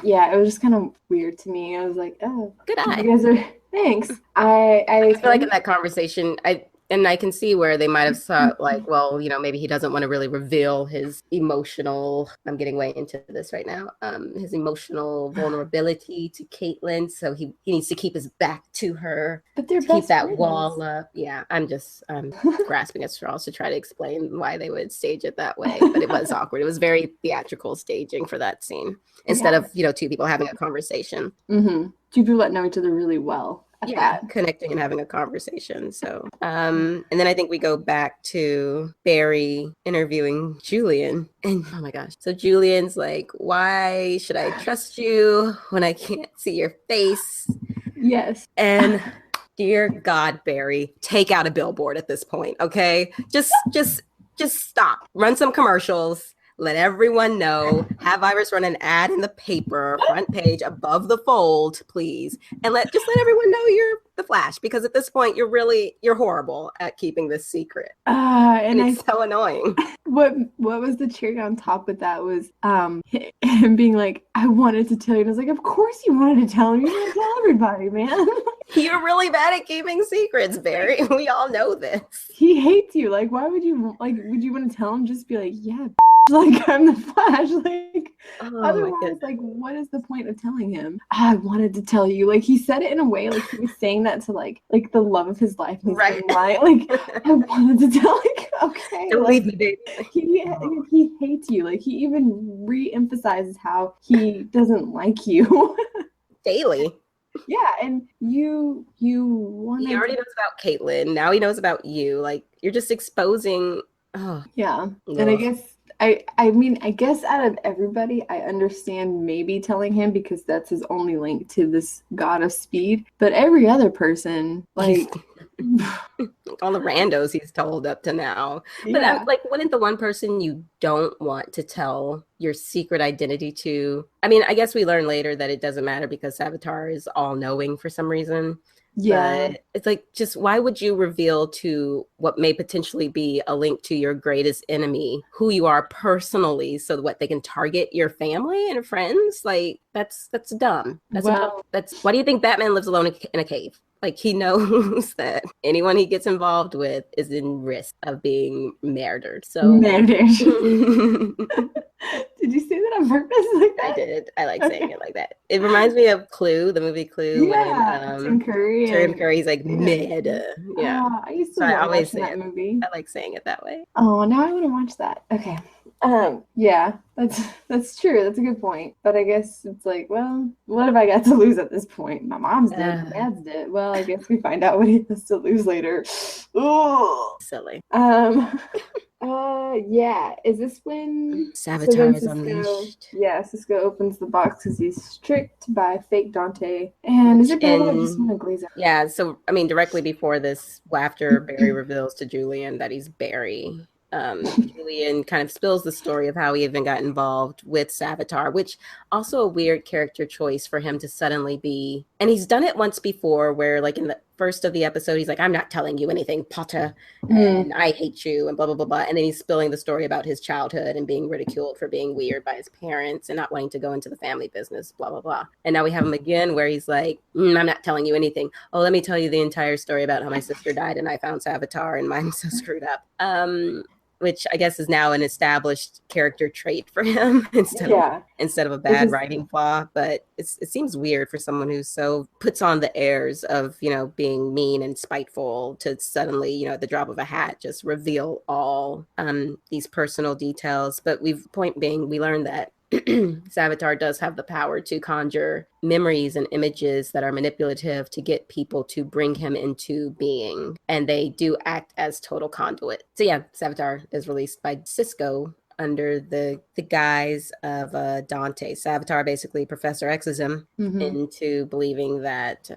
kind of weird to me. I was like, oh, good eye. You guys are thanks. I feel like in that conversation, and I can see where they might have thought, like, well, maybe he doesn't want to really reveal his emotional, I'm getting way into this right now, his emotional vulnerability to Caitlin. So he needs to keep his back to her, but they're to keep that wall up. Yeah, I'm grasping at straws to try to explain why they would stage it that way. But it was awkward. It was very theatrical staging for that scene instead of, two people having a conversation. Mm-hmm. Two people that know each other really well. Connecting and having a conversation. So and then I think we go back to Barry interviewing Julian, and oh my gosh, so Julian's like, why should I trust you when I can't see your face? Yes. And dear God, Barry, take out a billboard at this point, okay? Just stop, run some commercials, let everyone know, have Iris run an ad in the paper, front page, above the fold, please. And let everyone know you're the Flash, because at this point, you're horrible at keeping this secret. And it's so annoying. What was the cherry on top of that was him being like, I wanted to tell you. And I was like, of course you wanted to tell him. You want to tell everybody, man. You're really bad at keeping secrets, Barry. We all know this. He hates you. Like, why would you want to tell him? Just be like, yeah, like I'm the Flash. Like, otherwise, like, what is the point of telling him? I wanted to tell you. Like, he said it in a way like he was saying that to like the love of his life. Right. Like, I wanted to tell. Like, okay, don't leave me, baby. He hates you. Like, he even re-emphasizes how he doesn't like you daily. Yeah, and you wanted. He already knows about Caitlin. Now he knows about you. Like, you're just exposing. Oh yeah. Ugh. And I guess out of everybody, I understand maybe telling him because that's his only link to this god of speed. But every other person, like all the randos he's told up to now. Yeah. But wouldn't the one person you don't want to tell your secret identity to? I mean, I guess we learn later that it doesn't matter because Savitar is all knowing for some reason. Yeah. But it's like, just why would you reveal to what may potentially be a link to your greatest enemy who you are personally, so what they can target your family and friends? Like, that's dumb. That's why do you think Batman lives alone in a cave? Like, he knows that anyone he gets involved with is in risk of being murdered. So Murdered. Did you say that on purpose like that? I did. I like saying it like that. It reminds me of Clue, the movie Clue, Yeah, Tim Curry. Tim Curry's like mid. Yeah. I used to So I love always watching say that it. movie. I like saying it that way. Oh, now I want to watch that. Okay. Yeah, that's true. That's a good point. But I guess it's like, well, what have I got to lose at this point? My mom's dead, my dad's dead. Well, I guess we find out what he has to lose later. Ooh. Silly. Yeah. Is this when Savitar is unleashed? Yeah, Cisco opens the box because he's tricked by fake Dante. And is it Barry that just want to glaze out? Yeah, so I mean, directly before this, after Barry reveals to Julian that he's Barry, Julian kind of spills the story of how he even got involved with Savitar, which also a weird character choice for him to suddenly be. And he's done it once before where, like, in the first of the episode, he's like, I'm not telling you anything, Potter, and I hate you, and blah, blah, blah, blah. And then he's spilling the story about his childhood and being ridiculed for being weird by his parents and not wanting to go into the family business, blah, blah, blah. And now we have him again where he's like, I'm not telling you anything. Oh, let me tell you the entire story about how my sister died and I found Savitar and mine's so screwed up. Which I guess is now an established character trait for him instead of a bad writing flaw. But it seems weird for someone who so puts on the airs of, being mean and spiteful to suddenly, at the drop of a hat, just reveal all these personal details. But point being, we learned that Savitar does have the power to conjure memories and images that are manipulative to get people to bring him into being, and they do act as total conduit. So yeah, Savitar is released by Cisco under the guise of Dante. Savitar basically Professor X's him into believing that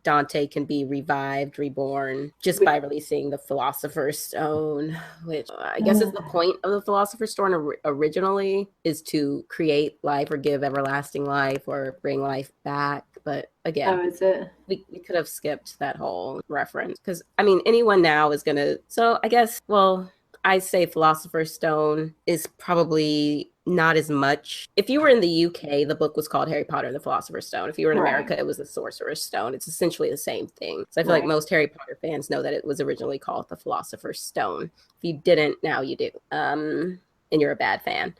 Dante can be revived, reborn, just by releasing the Philosopher's Stone, which I guess is the point of the Philosopher's Stone originally, is to create life or give everlasting life or bring life back. But again, is it? We could have skipped that whole reference because, I mean, anyone now is going to... So I guess, well... I say Philosopher's Stone is probably not as much. If you were in the UK, the book was called Harry Potter and the Philosopher's Stone. If you were in America, it was the Sorcerer's Stone. It's essentially the same thing. So I feel like most Harry Potter fans know that it was originally called the Philosopher's Stone. If you didn't, now you do. And you're a bad fan.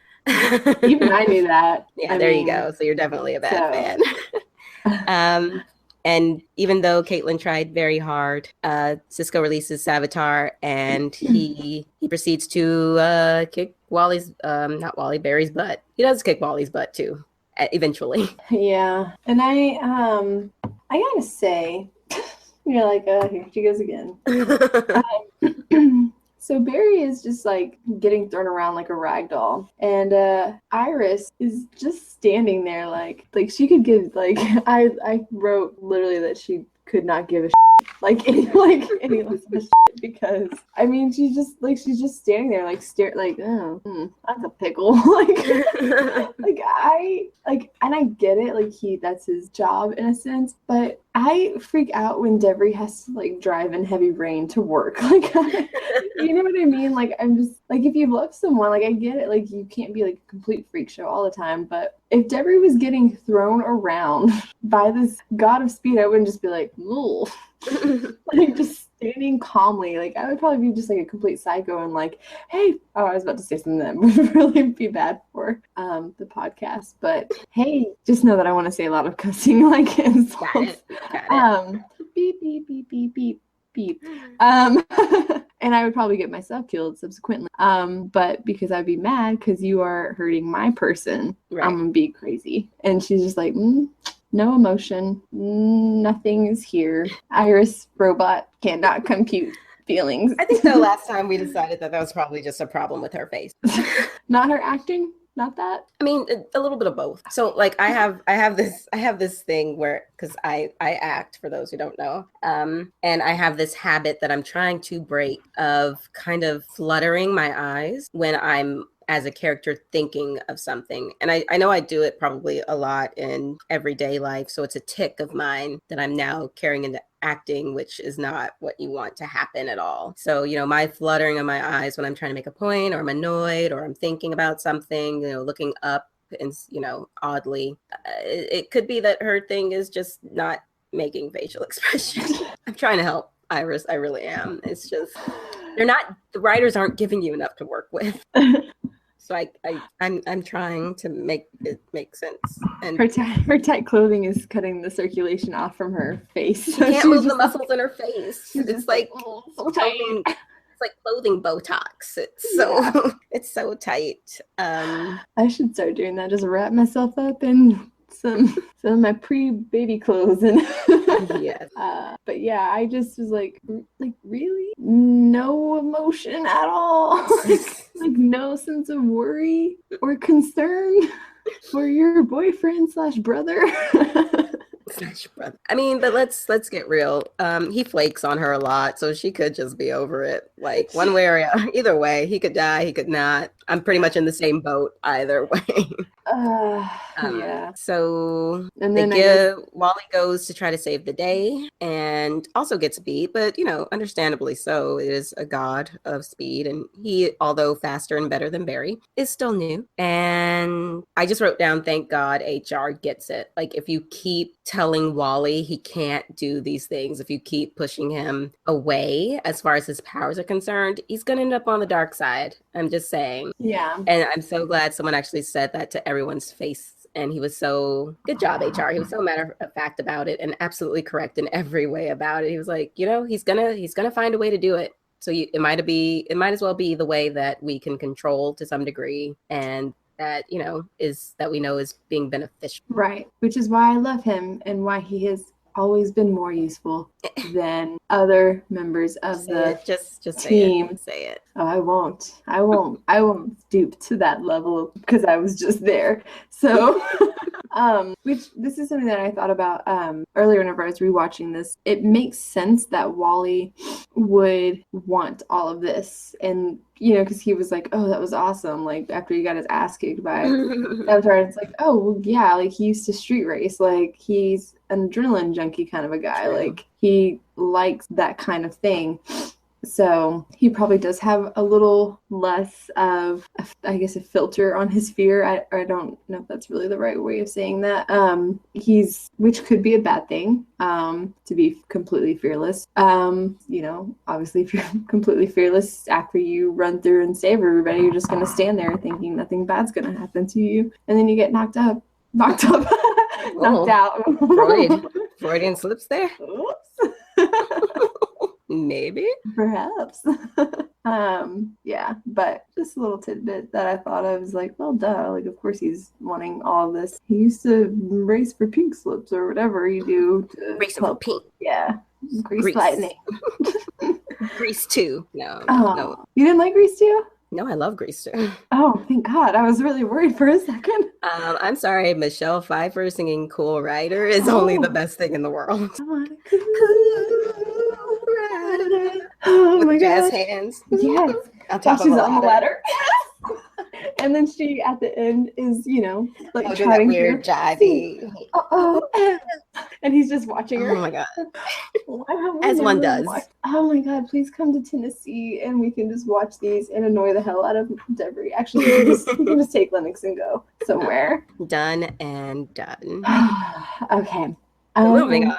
Even I knew that. Yeah, you go. So you're definitely a bad fan. And even though Caitlin tried very hard, Cisco releases Savitar, and he proceeds to kick Barry's butt. He does kick Wally's butt too, eventually. Yeah, and I gotta say, you're like, here she goes again. So Barry is just like getting thrown around like a rag doll, and Iris is just standing there like she could give I wrote literally that she could not give a any less of a because I mean she's just standing there that's a pickle and I get it that's his job in a sense, but I freak out when Devery has to drive in heavy rain to work. You know what I mean? I'm just if you love someone, I get it. You can't be a complete freak show all the time. But if Devery was getting thrown around by this god of speed, I wouldn't just be like, ooh. Just standing calmly. I would probably be just a complete psycho and hey, I was about to say something that would really be bad for the podcast. But hey, just know that I want to say a lot of cussing insults. Got it. Beep beep beep beep beep beep. And I would probably get myself killed subsequently. But because I'd be mad because you are hurting my person, I'm gonna be crazy. And she's just like, no emotion, nothing is here. Iris robot cannot compute feelings. I think the last time we decided that was probably just a problem with her face. Not her acting. Not that. I mean, a little bit of both. So I have this thing where, because I act, for those who don't know, and I have this habit that I'm trying to break of kind of fluttering my eyes when I'm as a character thinking of something. And I know I do it probably a lot in everyday life. So it's a tick of mine that I'm now carrying into acting, which is not what you want to happen at all. So, my fluttering of my eyes when I'm trying to make a point, or I'm annoyed, or I'm thinking about something, looking up and, oddly, it could be that her thing is just not making facial expressions. I'm trying to help, Iris. I really am. It's just, the writers aren't giving you enough to work with. So I'm trying to make it make sense. And her tight clothing is cutting the circulation off from her face. She can't move the muscles in her face. It's like so tight. It's like clothing Botox. It's so tight. I should start doing that. Just wrap myself up in some of my pre-baby clothes and yes. But yeah, I just was like really no emotion at all. like no sense of worry or concern for your boyfriend / brother. I mean, but let's get real. He flakes on her a lot, so she could just be over it. Like one way or either way, he could die, he could not. I'm pretty much in the same boat either way. Yeah. So and then Wally goes to try to save the day and also gets beat, but understandably so. It is a god of speed, and he, although faster and better than Barry, is still new. And I just wrote down, thank God HR gets it. Like, if you keep telling Wally he can't do these things, if you keep pushing him away as far as his powers are concerned, he's gonna end up on the dark side. I'm just saying. Yeah. And I'm so glad someone actually said that to everyone's face. And he was so, good job, HR. He was so matter of fact about it and absolutely correct in every way about it. He was like, he's gonna find a way to do it. So it might as well be the way that we can control to some degree, and that that we know is being beneficial. Right, which is why I love him and why he has always been more useful than other members of the team. Say it. Oh, I won't stoop to that level because I was just there. So, which this is something that I thought about earlier whenever I was rewatching this. It makes sense that Wally would want all of this, and because he was like, oh, that was awesome. Like after he got his ass kicked by Avatar, it's like, oh, well, yeah, like he used to street race. Like he's an adrenaline junkie kind of a guy. True. Like he likes that kind of thing. So he probably does have a little less of, I guess, a filter on his fear. I don't know if that's really the right way of saying that. Which could be a bad thing, to be completely fearless. Obviously if you're completely fearless after you run through and save everybody, you're just going to stand there thinking nothing bad's going to happen to you. And then you get knocked up, knocked out. Freudian slips there. Oops. Maybe. Perhaps. Yeah, but just a little tidbit that I thought of is like, well, duh, like, of course he's wanting all of this. He used to race for pink slips or whatever you do to race for pink. Yeah. Grease lightning. Grease 2. No. You didn't like Grease 2? No, I love Grease 2. Oh, thank God. I was really worried for a second. I'm sorry, Michelle Pfeiffer singing Cool Rider is only the best thing in the world. Oh with my jazz God. Hands. Yes. On top she's of on the ladder. And then she, at the end, is, like trying that weird jivey. And he's just watching her. Oh my God. As one does. Oh my God, please come to Tennessee and we can just watch these and annoy the hell out of Debris. Actually, we can just take Lennox and go somewhere. Done and done. Okay. Moving on.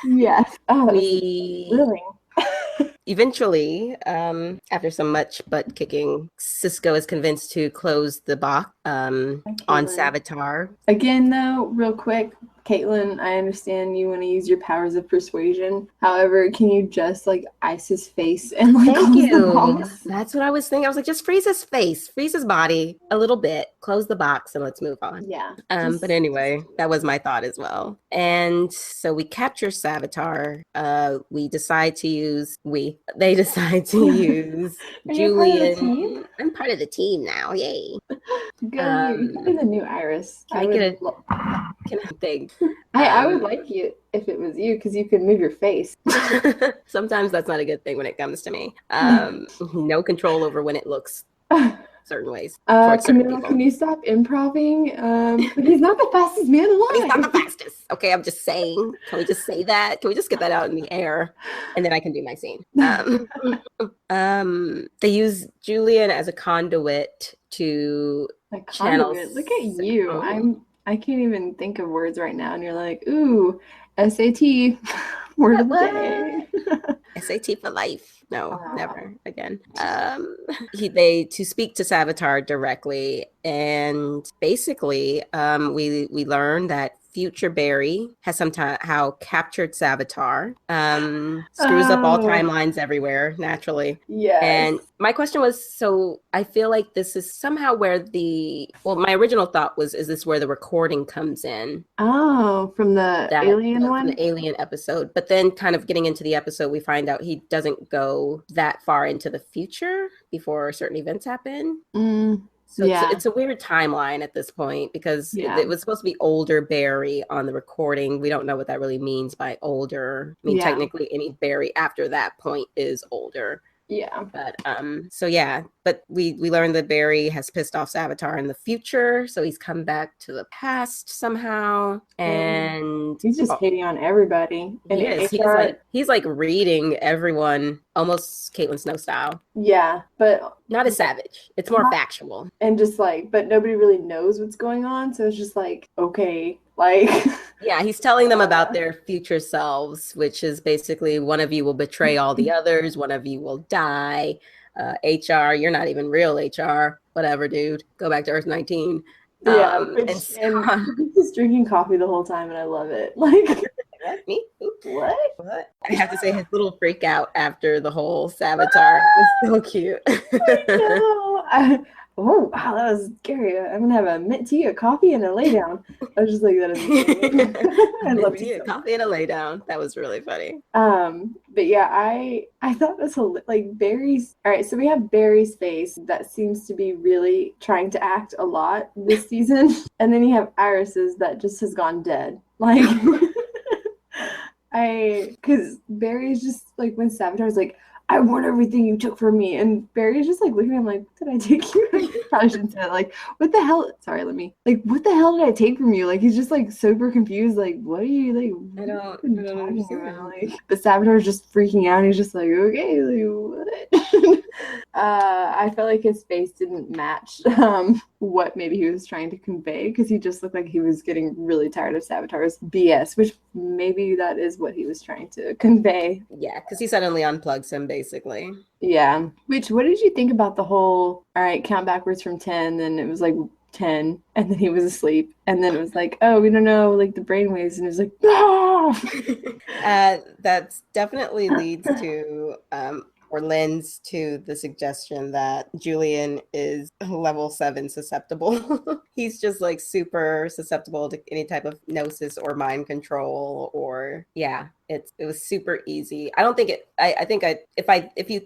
Yes. Oh, thrilling. Eventually, after some much butt kicking, Cisco is convinced to close the box on Savitar. Again, though, real quick, Caitlin, I understand you want to use your powers of persuasion. However, can you just ice his face and Thank you. That's what I was thinking. I was like, just freeze his face, freeze his body a little bit, close the box, and let's move on. Yeah. But anyway, that was my thought as well. And so we capture Savitar. They decide to use Julian. I'm part of the team now. Yay. Good. You're the new Iris. Can I get a thing? I would like you if it was you because you could move your face. Sometimes that's not a good thing when it comes to me. No control over when it looks certain ways. Camille, can you stop improving? He's not the fastest man alive. He's not the fastest. Okay, I'm just saying. Can we just say that? Can we just get that out in the air, and then I can do my scene? They use Julian as a conduit to channel. Look at you. I can't even think of words right now, and you're like, ooh, SAT word of the day. SAT for life. No, never again. They to speak to Savitar directly, and basically, we learn that future Barry has somehow captured Savitar, screws up all timelines everywhere, naturally. Yes. And my question was, so I feel like this is somehow where my original thought was, is this where the recording comes in? Oh, from the alien one? From the alien episode. But then kind of getting into the episode, we find out he doesn't go that far into the future before certain events happen. So it's a weird timeline at this point, because it was supposed to be older Barry on the recording. We don't know what that really means by older. I mean, technically any Barry after that point is older. Yeah. But but we learned that Barry has pissed off Savitar in the future, so he's come back to the past somehow, and he's just hating on everybody. He's like reading everyone, almost Caitlin Snow style. Yeah, but not as savage. It's more factual, and just like, but nobody really knows what's going on, so it's just like, okay, like. Yeah, he's telling them about their future selves, which is basically one of you will betray all the others, one of you will die. HR, you're not even real HR. Whatever, dude. Go back to Earth 19. And he's drinking coffee the whole time, and I love it. Like, me? What? I have to say, his little freak out after the whole Savitar was so cute. I know. Oh, wow, that was scary. I'm going to have a mint tea, a coffee, and a lay down. I was just like, that is I love tea. Coffee and a lay down. That was really funny. But yeah, I thought this like Barry's. All right, so we have Barry's face that seems to be really trying to act a lot this season. And then you have Iris's that just has gone dead. Like, because Barry's just like, when Savitar's like, I want everything you took from me. And Barry's just like looking at him like, what did I take you? I probably shouldn't say that. Like, what the hell? Sorry, what the hell did I take from you? Like, he's just like super confused. Like, what are you like? I don't talking about? Like, the Savitar's just freaking out. He's just like, okay, like, what? I felt like his face didn't match what maybe he was trying to convey, because he just looked like he was getting really tired of Savitar's BS, which maybe that is what he was trying to convey. Yeah, because he suddenly unplugs him, basically. Yeah. What did you think about the whole, all right, count backwards from 10, then it was like 10, and then he was asleep, and then it was like, oh, we don't know, like the brainwaves, and it was like, ah! That definitely leads to or lends to the suggestion that Julian is level 7 susceptible. He's just like super susceptible to any type of gnosis or mind control, or it was super easy. I don't think if you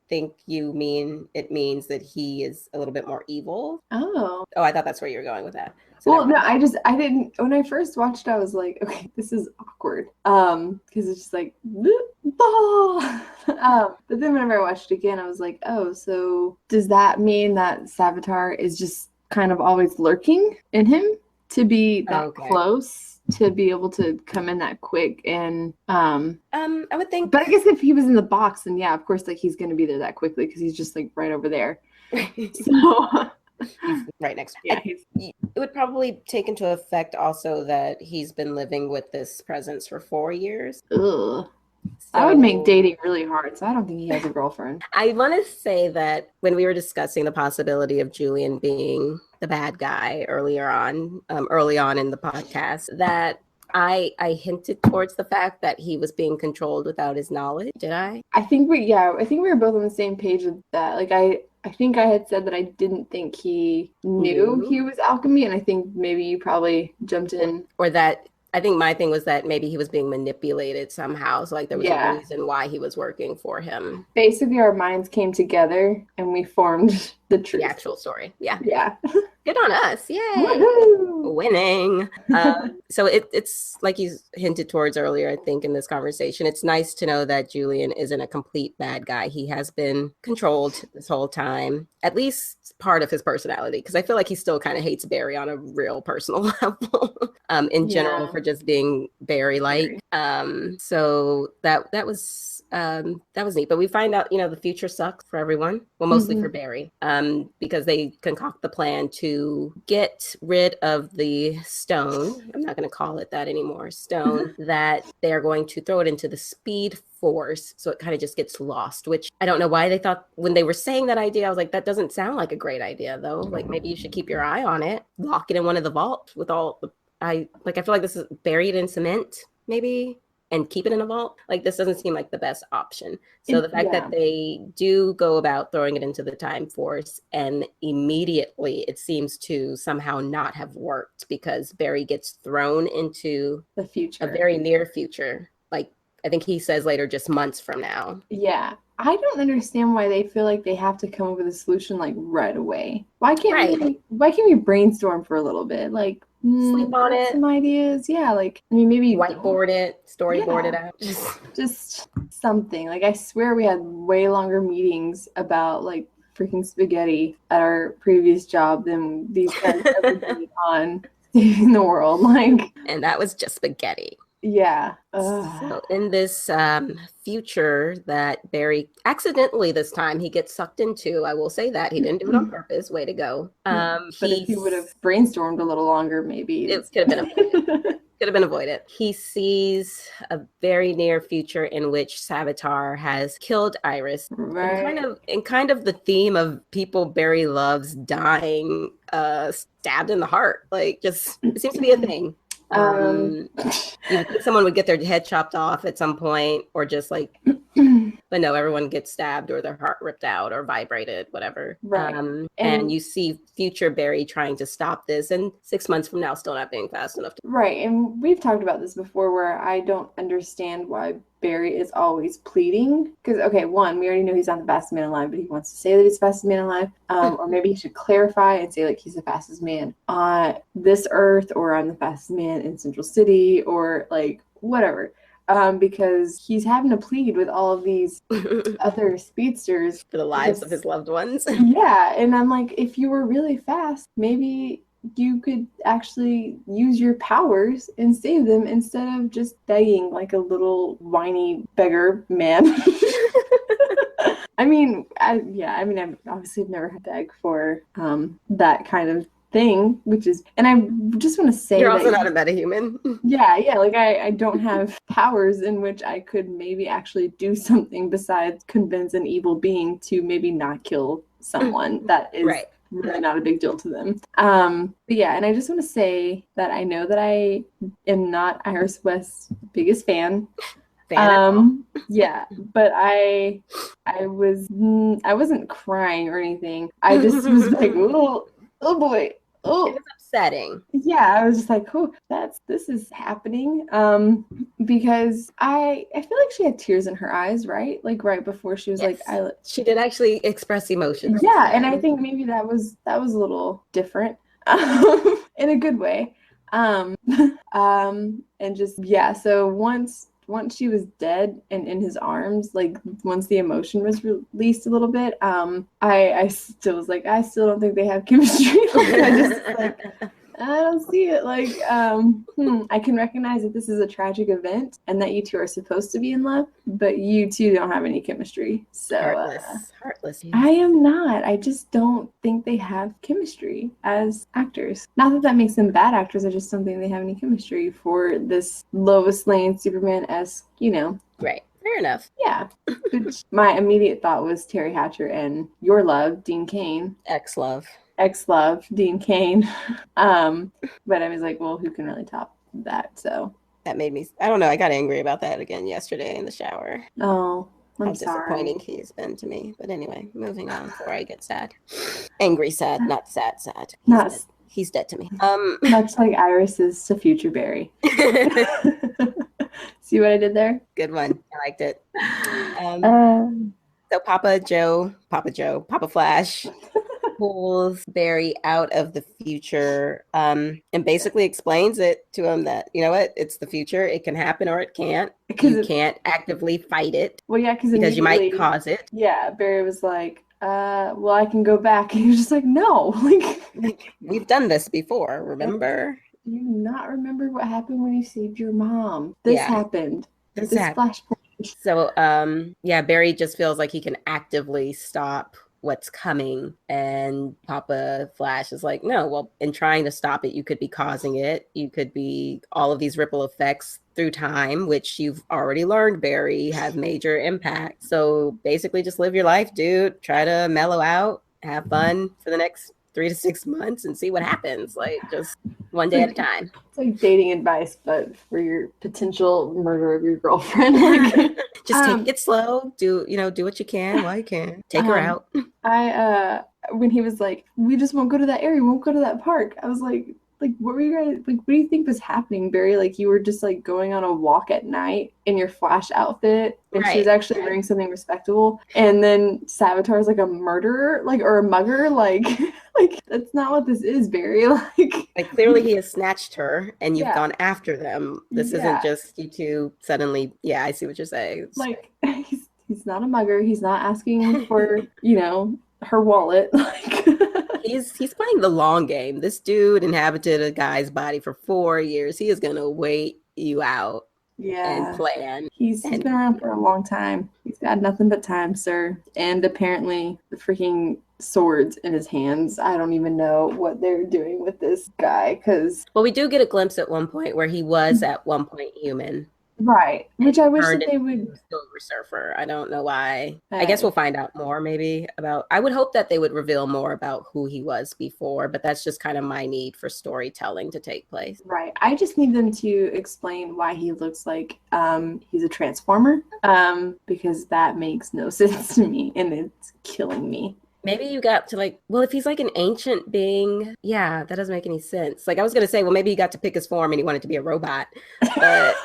think you mean it means that he is a little bit more evil. Oh, I thought that's where you were going with that. So well, no, I didn't. When I first watched, I was like, okay, this is awkward. Because it's just like, but then whenever I watched it again, I was like, oh, so does that mean that Savitar is just kind of always lurking in him to be that close, to be able to come in that quick? And I would think, but I guess if he was in the box, then yeah, of course, like he's going to be there that quickly, because he's just like right over there. So. He's right next to me. It would probably take into effect also that he's been living with this presence for 4 years. Ugh. That would make dating really hard, so I don't think he has a girlfriend. I want to say that when we were discussing the possibility of Julian being the bad guy early on in the podcast, that I hinted towards the fact that he was being controlled without his knowledge. Did I? I think we were both on the same page with that. Like, I think I had said that I didn't think he knew he was alchemy, and I think maybe you probably jumped in. Or that, I think my thing was that maybe he was being manipulated somehow. So like there was a reason why he was working for him. Basically, our minds came together and we formed the the truth. actual story. Yeah. Yeah. Good on us. Yay. Woohoo! Winning. So it's like you hinted towards earlier, I think, in this conversation. It's nice to know that Julian isn't a complete bad guy. He has been controlled this whole time, at least part of his personality, because I feel like he still kind of hates Barry on a real personal level, in general, for just being Barry-like. So that was neat. But we find out, the future sucks for everyone. Well, mostly for Barry, because they concoct the plan to get rid of the stone. I'm not going to call it that anymore. Stone that they are going to throw it into the Speed Force, so it kind of just gets lost, which I don't know why they thought, when they were saying that idea, I was like, that doesn't sound like a great idea, though. Like, maybe you should keep your eye on it, lock it in one of the vaults with all the, I feel like this is buried in cement, maybe, and keep it in a vault. Like, this doesn't seem like the best option. So the fact that they do go about throwing it into the Time Force, and immediately it seems to somehow not have worked, because Barry gets thrown into the future, a very near future. Like, I think he says later, just months from now. Yeah. I don't understand why they feel like they have to come up with a solution like right away. Why can't we brainstorm for a little bit? Like, sleep on it, some ideas. Yeah, like, I mean, maybe whiteboard it, storyboard it out. Just something. Like, I swear we had way longer meetings about like freaking spaghetti at our previous job than these guys ever did on saving the world. Like, and that was just spaghetti. Yeah. So in this future that Barry accidentally, this time, he gets sucked into, I will say that he didn't do it on purpose. Way to go. But if he would have brainstormed a little longer, maybe it could have been avoided. Could have been avoided. He sees a very near future in which Savitar has killed Iris, and kind of the theme of people Barry loves dying, stabbed in the heart. Like, just, it seems to be a thing. You would think someone would get their head chopped off at some point, or just like, but no, everyone gets stabbed or their heart ripped out or vibrated, whatever. Right. And you see future Barry trying to stop this, and 6 months from now, still not being fast enough. Right. And we've talked about this before, where I don't understand why Barry is always pleading. Because, okay, one, we already know he's not the fastest man alive, but he wants to say that he's the fastest man alive. Or maybe he should clarify and say, like, he's the fastest man on this earth, or I'm the fastest man in Central City, or like whatever. Because he's having to plead with all of these other speedsters for the lives of his loved ones. Yeah, and I'm like, if you were really fast, maybe you could actually use your powers and save them, instead of just begging like a little whiny beggar man. I mean, I've obviously never had to beg for that kind of thing, which is, and I just want to say, you're also not a metahuman. Yeah, like I don't have powers in which I could maybe actually do something besides convince an evil being to maybe not kill someone that is really not a big deal to them. But yeah, and I just want to say that I know that I am not Iris West's biggest fan. Yeah, but I wasn't crying or anything. I just was like, oh boy. Oh, it was upsetting. Yeah, I was just like, oh, this is happening. Because I feel like she had tears in her eyes, right? Like right before she was she did actually express emotions. Yeah, and I think maybe that was a little different, in a good way. And just, yeah, so once she was dead and in his arms, like once the emotion was released a little bit, I still was like, I still don't think they have chemistry. I just like, I don't see it. Like, I can recognize that this is a tragic event and that you two are supposed to be in love, but you two don't have any chemistry. So heartless. I am not. I just don't think they have chemistry as actors. Not that makes them bad actors. I just don't think they have any chemistry for this Lois Lane Superman-esque, Right. Fair enough. Yeah. My immediate thought was Terry Hatcher and your love, Dean Cain. Ex-love, Dean Cain. But I was like, well, who can really top that? So that made me, I don't know, I got angry about that again yesterday in the shower. Oh, I'm sorry. How disappointing he's been to me. But anyway, moving on before I get sad. Angry sad, not sad. He's dead to me. Much like Iris is to future Barry. See what I did there? Good one. I liked it. So Papa Flash pulls Barry out of the future, and basically explains it to him that, you know what, it's the future. It can happen or it can't. You can't actively fight it. Well, yeah, because you might cause it. Yeah, Barry was like, well, I can go back. And he was just like, no. Like, we've done this before, remember? Do you not remember what happened when you saved your mom? This happened. This flashpoint. So, Barry just feels like he can actively stop what's coming, and Papa Flash is like, no, well, in trying to stop it, you could be causing it. You could be all of these ripple effects through time, which you've already learned, Barry, have major impact. So basically just live your life, dude. Try to mellow out, have fun for the next 3 to 6 months and see what happens. Like, just one day at a time. It's like dating advice, but for your potential murder of your girlfriend. Just take it slow. Do what you can while you can. Take her out. When he was like, we just won't go to that area, we won't go to that park, I was like, what were you guys, like, what do you think was happening, Barry? Like, you were just like going on a walk at night in your Flash outfit, and she was actually wearing something respectable, and then Savitar's like a murderer, like, or a mugger, like that's not what this is, Barry. Like clearly he has snatched her and you've gone after them. This isn't just you two suddenly. Yeah, I see what you're saying. Like, he's not a mugger. He's not asking for, her wallet. Like, he's playing the long game. This dude inhabited a guy's body for 4 years. He is gonna wait you out. And plan. He's been around for a long time. He's got nothing but time, sir. And apparently the freaking swords in his hands. I don't even know what they're doing with this guy, because... Well, we do get a glimpse at one point where he was at one point human. Right. Which I wish that they would... Silver Surfer. I don't know why. I guess we'll find out more maybe about... I would hope that they would reveal more about who he was before, but that's just kind of my need for storytelling to take place. Right. I just need them to explain why he looks like he's a transformer, because that makes no sense to me, and it's killing me. Maybe you got to if he's like an ancient being, that doesn't make any sense. Like, I was going to say, well, maybe he got to pick his form and he wanted to be a robot. But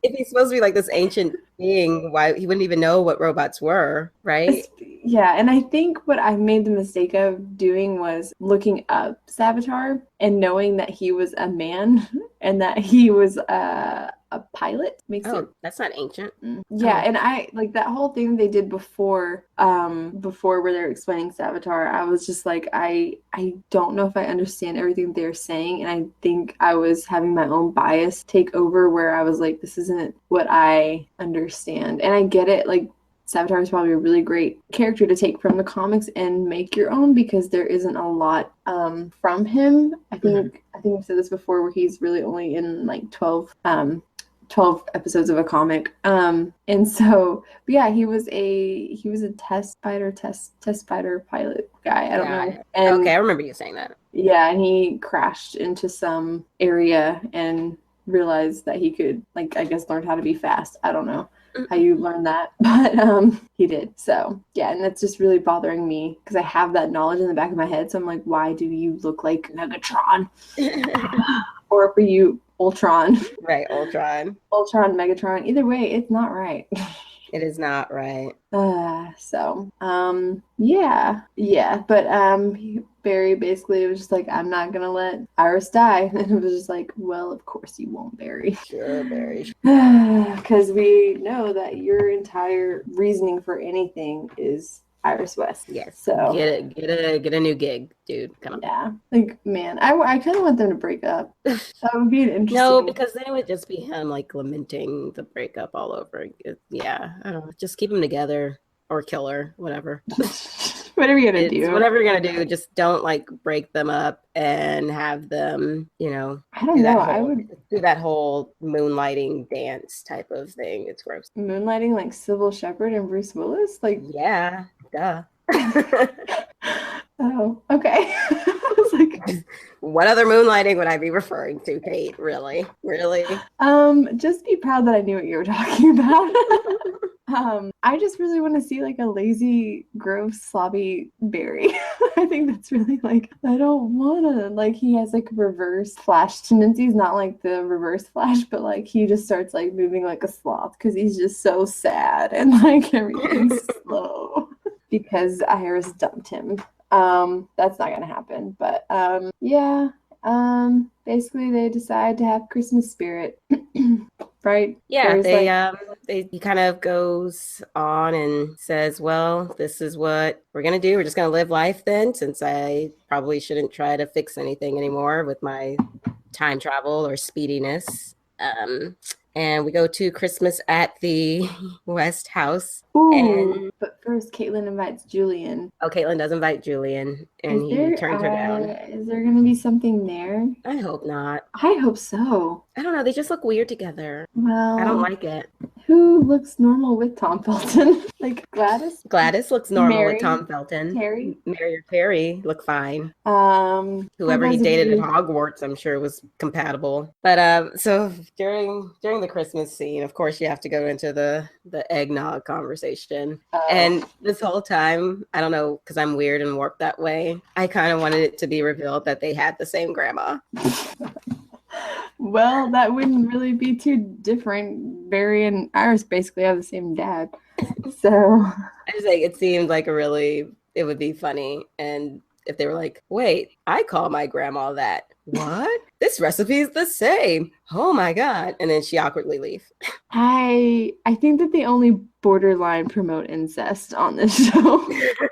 if he's supposed to be like this ancient being, why he wouldn't even know what robots were, right? Yeah, and I think what I made the mistake of doing was looking up Savitar and knowing that he was a man and that he was a pilot. That's not ancient. Yeah, and I like that whole thing they did before where they're explaining Savitar. I was just like, I don't know if I understand everything they're saying, and I think I was having my own bias take over where I was like, this isn't what I understand. And I get it, like, Savitar is probably a really great character to take from the comics and make your own, because there isn't a lot from him. I think I've said this before, where he's really only in like 12 episodes of a comic. And so, but yeah, he was a test fighter pilot guy. I don't know. And, okay, I remember you saying that. Yeah, and he crashed into some area and realized that he could, like, I guess, learn how to be fast. I don't know how you learn that, but he did. So yeah, and that's just really bothering me because I have that knowledge in the back of my head. So I'm like, why do you look like Megatron? Or for you, Ultron. Right, Ultron, Megatron. Either way, it's not right. It is not right. But Barry basically was just like, I'm not gonna let Iris die, and it was just like, well, of course you won't, Barry. Sure, Barry. Because we know that your entire reasoning for anything is Iris West. Yes. So get a new gig, dude. Come on. Yeah. Like, man, I kind of want them to break up. That would be an interesting. No, because then it would just be him like lamenting the breakup all over. Yeah. I don't know. Just keep them together or kill her, whatever. Whatever you're gonna do. Whatever you're gonna do, just don't like break them up and have them, I don't know. I would do that whole moonlighting dance type of thing. It's gross. Moonlighting like Sybil Shepherd and Bruce Willis? Like, yeah, duh. Oh, okay. I was like, what other moonlighting would I be referring to, Kate? Really? Just be proud that I knew what you were talking about. I just really want to see like a lazy, gross, sloppy Barry. I think that's really like, I don't want to, like, he has like reverse Flash tendencies, not like the reverse Flash, but like he just starts like moving like a sloth because he's just so sad and like everything's slow because Iris dumped him. That's not gonna happen. But yeah. Basically they decide to have Christmas spirit. Right? Yeah, There's like they he kind of goes on and says, "Well, this is what we're gonna do. We're just gonna live life then, since I probably shouldn't try to fix anything anymore with my time travel or speediness." And we go to Christmas at the West House, ooh, and but first Caitlin invites Julian. oh, Caitlin does invite Julian, and he turns her down. Is there gonna be something there? I hope not. I hope so. I don't know. They just look weird together. I don't Well, like it. who looks normal with Tom Felton? Like Gladys? Gladys looks normal with Mary? Tom Felton. Terry? Mary or Terry look fine. How Whoever he those of dated at you? Hogwarts, I'm sure was compatible. But so during the Christmas scene, of course, you have to go into the eggnog conversation. And this whole time, I don't know, because I'm weird and warped that way, I kind of wanted it to be revealed that they had the same grandma. Well, that wouldn't really be too different. Barry and Iris basically have the same dad. So I just like it seemed like it would be funny. And if they were like, wait, I call my grandma that. What? This recipe is the same. Oh my God. And then she awkwardly leaves. I think that they only borderline promote incest on this show. I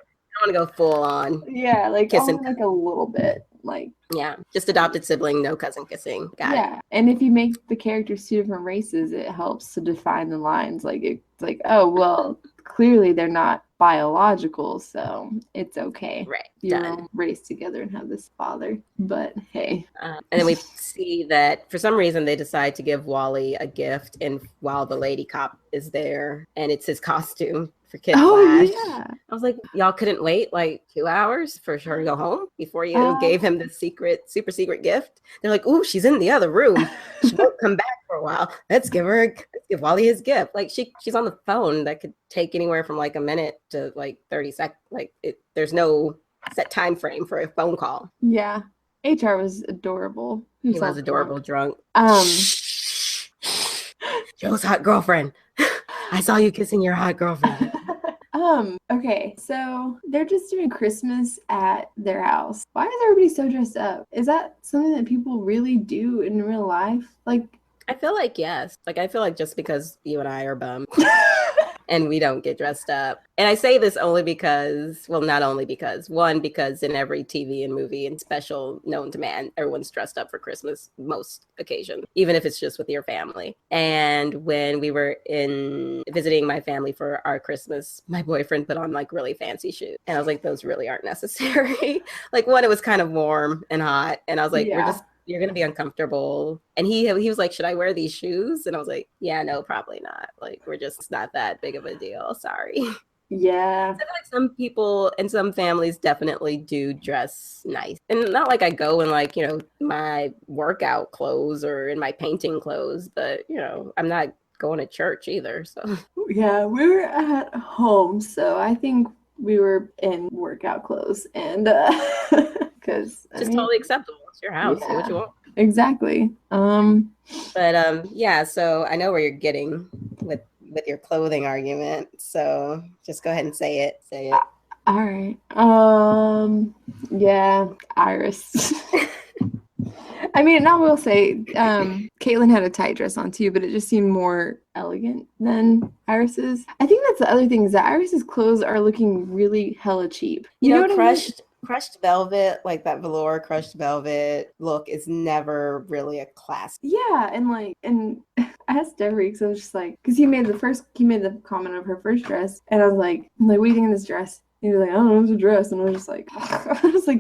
want to go full on. Yeah, like kissing. only like a little bit. Like yeah, just adopted sibling, no cousin kissing. Got it. And if you make the characters two different races, it helps to define the lines. Like it's like, oh well, clearly they're not biological, so it's okay. Right. You're all raised together and have this father. But hey. And then we see that for some reason they decide to give Wally a gift, and while the lady cop is there, and it's his costume for Kid Flash. Yeah. I was like, y'all couldn't wait like 2 hours for her to go home before you gave him the super secret gift. They're like, ooh, she's in the other room. She won't come back for a while. Let's give Wally his gift. Like she's on the phone. That could take anywhere from like a minute to like 30 seconds. Like there's no set time frame for a phone call. Yeah. HR was adorable. He was adorable drunk. Joe's hot girlfriend. I saw you kissing your hot girlfriend. Okay, so they're just doing Christmas at their house. Why is everybody so dressed up? Is that something that people really do in real life? Like, I feel like yes. Like I feel like just because you and I are bummed and we don't get dressed up. And I say this only because, well, not only because, one, because in every TV and movie and special known to man, everyone's dressed up for Christmas most occasions, even if it's just with your family. And when we were visiting my family for our Christmas, my boyfriend put on like really fancy shoes. And I was like, those really aren't necessary. Like one, it was kind of warm and hot. And I was like, you're going to be uncomfortable. And he was like, should I wear these shoes? And I was like, yeah, no, probably not. Like, we're just not that big of a deal. Sorry. Yeah. I feel like some people and some families definitely do dress nice. And not like I go in like, my workout clothes or in my painting clothes, but, I'm not going to church either. So yeah, we were at home. So I think we were in workout clothes and because totally acceptable. It's your house. Do what you want. Exactly. But yeah, so I know where you're getting with your clothing argument. So just go ahead and say it. All right. Yeah, Iris. I mean, I will say, Caitlin had a tight dress on too, but it just seemed more elegant than Iris's. I think that's the other thing is that Iris's clothes are looking really hella cheap. You know crushed velvet, like that velour crushed velvet look is never really a classic. Yeah, and I asked Devery because I was just like, because he made the comment of her first dress, and I was like, what do you think of this dress? And he was like, I don't know, it's a dress, and I was just like,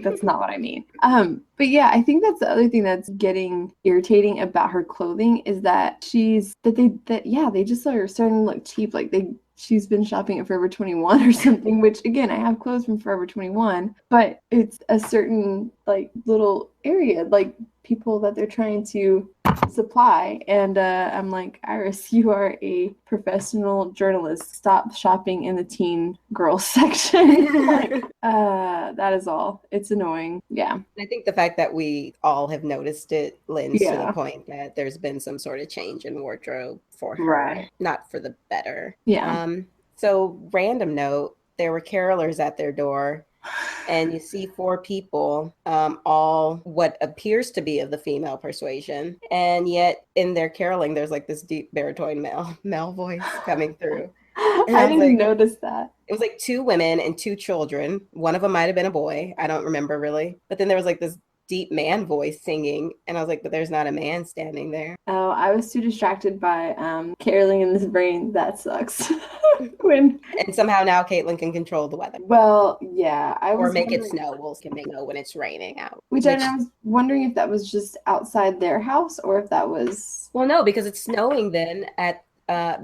that's not what I mean. But yeah, I think that's the other thing that's getting irritating about her clothing is that they just are starting to look cheap, like she's been shopping at Forever 21 or something, which again, I have clothes from Forever 21, but it's a certain like little area, like people that they're trying to supply. And I'm like, Iris, you are a professional journalist. Stop shopping in the teen girls section. That is all. It's annoying. Yeah. I think the fact that we all have noticed it lends to the point that there's been some sort of change in wardrobe for her, right? Not for the better. Yeah. So random note, there were carolers at their door. and you see four people, all what appears to be of the female persuasion, and yet in their caroling, there's like this deep baritone male voice coming through. And I I was didn't like, notice that. it was like two women and two children. One of them might have been a boy. I don't remember really. But then there was like this deep man voice singing, and I was like, but there's not a man standing there. Oh, I was too distracted by caroling in this brain. That sucks. When And somehow now Caitlin can control the weather. Well, yeah, I Or was make it wondering, snow. We'll can make know when it's raining out. which I was wondering if that was just outside their house or if that was. Well, no, because it's snowing then at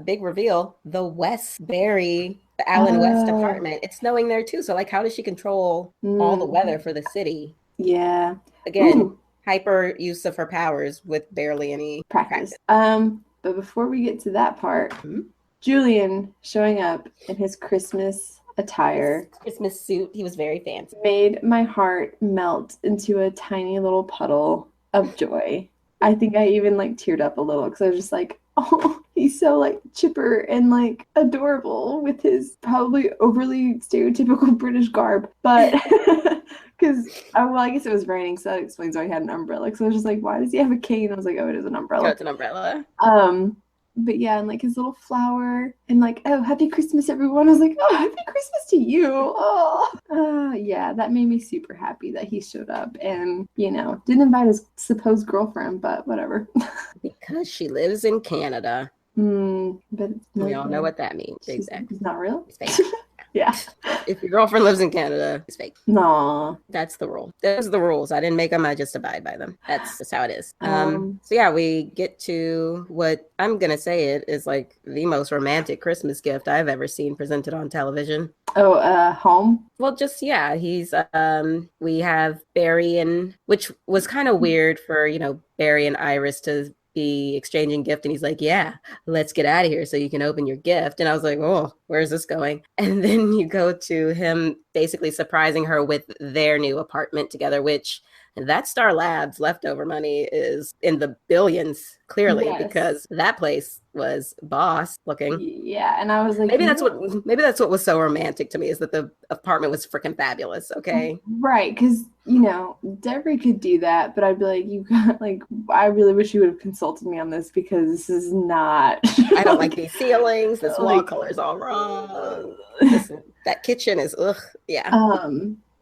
big reveal, the Westbury, the Allen West apartment. It's snowing there too. So like how does she control all the weather for the city? Yeah. Again, Ooh. Hyper use of her powers with barely any Practice. But before we get to that part, Julian showing up in his Christmas attire, his Christmas suit, he was very fancy, made my heart melt into a tiny little puddle of joy. I think I even like teared up a little because I was just like, oh, he's so like chipper and like adorable with his probably overly stereotypical British garb, but because I guess it was raining, so that explains why he had an umbrella. So I was just like, why does he have a cane? I was like, oh, it is an umbrella. Oh, it's an umbrella. But yeah, and like his little flower and like, oh, happy Christmas, everyone. I was like, oh, happy Christmas to you. Oh, yeah, that made me super happy that he showed up and, didn't invite his supposed girlfriend, but whatever. Because she lives in Canada. But we all know what that means. Exactly. It's not real? It's fake. Yeah. If your girlfriend lives in Canada, it's fake. No. That's the rule. Those are the rules. I didn't make them. I just abide by them. That's just how it is. So yeah, we get to what I'm going to say it is like the most romantic Christmas gift I've ever seen presented on television. Oh, home? Well, just, yeah, he's, we have Barry which was kind of weird for, Barry and Iris to be exchanging gift, and he's like, yeah, let's get out of here so you can open your gift. And I was like, oh, where's this going? And then you go to him basically surprising her with their new apartment together, which that Star Labs leftover money is in the billions, clearly, because that place was boss looking. Yeah, and I was like, maybe that's what was so romantic to me, is that the apartment was freaking fabulous. Okay, right? Because Deborah could do that, but I'd be like, you got like, I really wish you would have consulted me on this because this is not. I don't like these ceilings. This wall color is all wrong. That kitchen is yeah.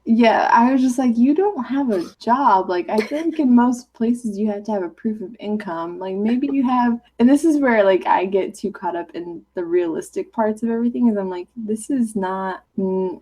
Yeah, I was just like, you don't have a job. Like, I think in most places you have to have a proof of income. Like, maybe you have, and this is where, like, I get too caught up in the realistic parts of everything, is I'm like, this is not, no,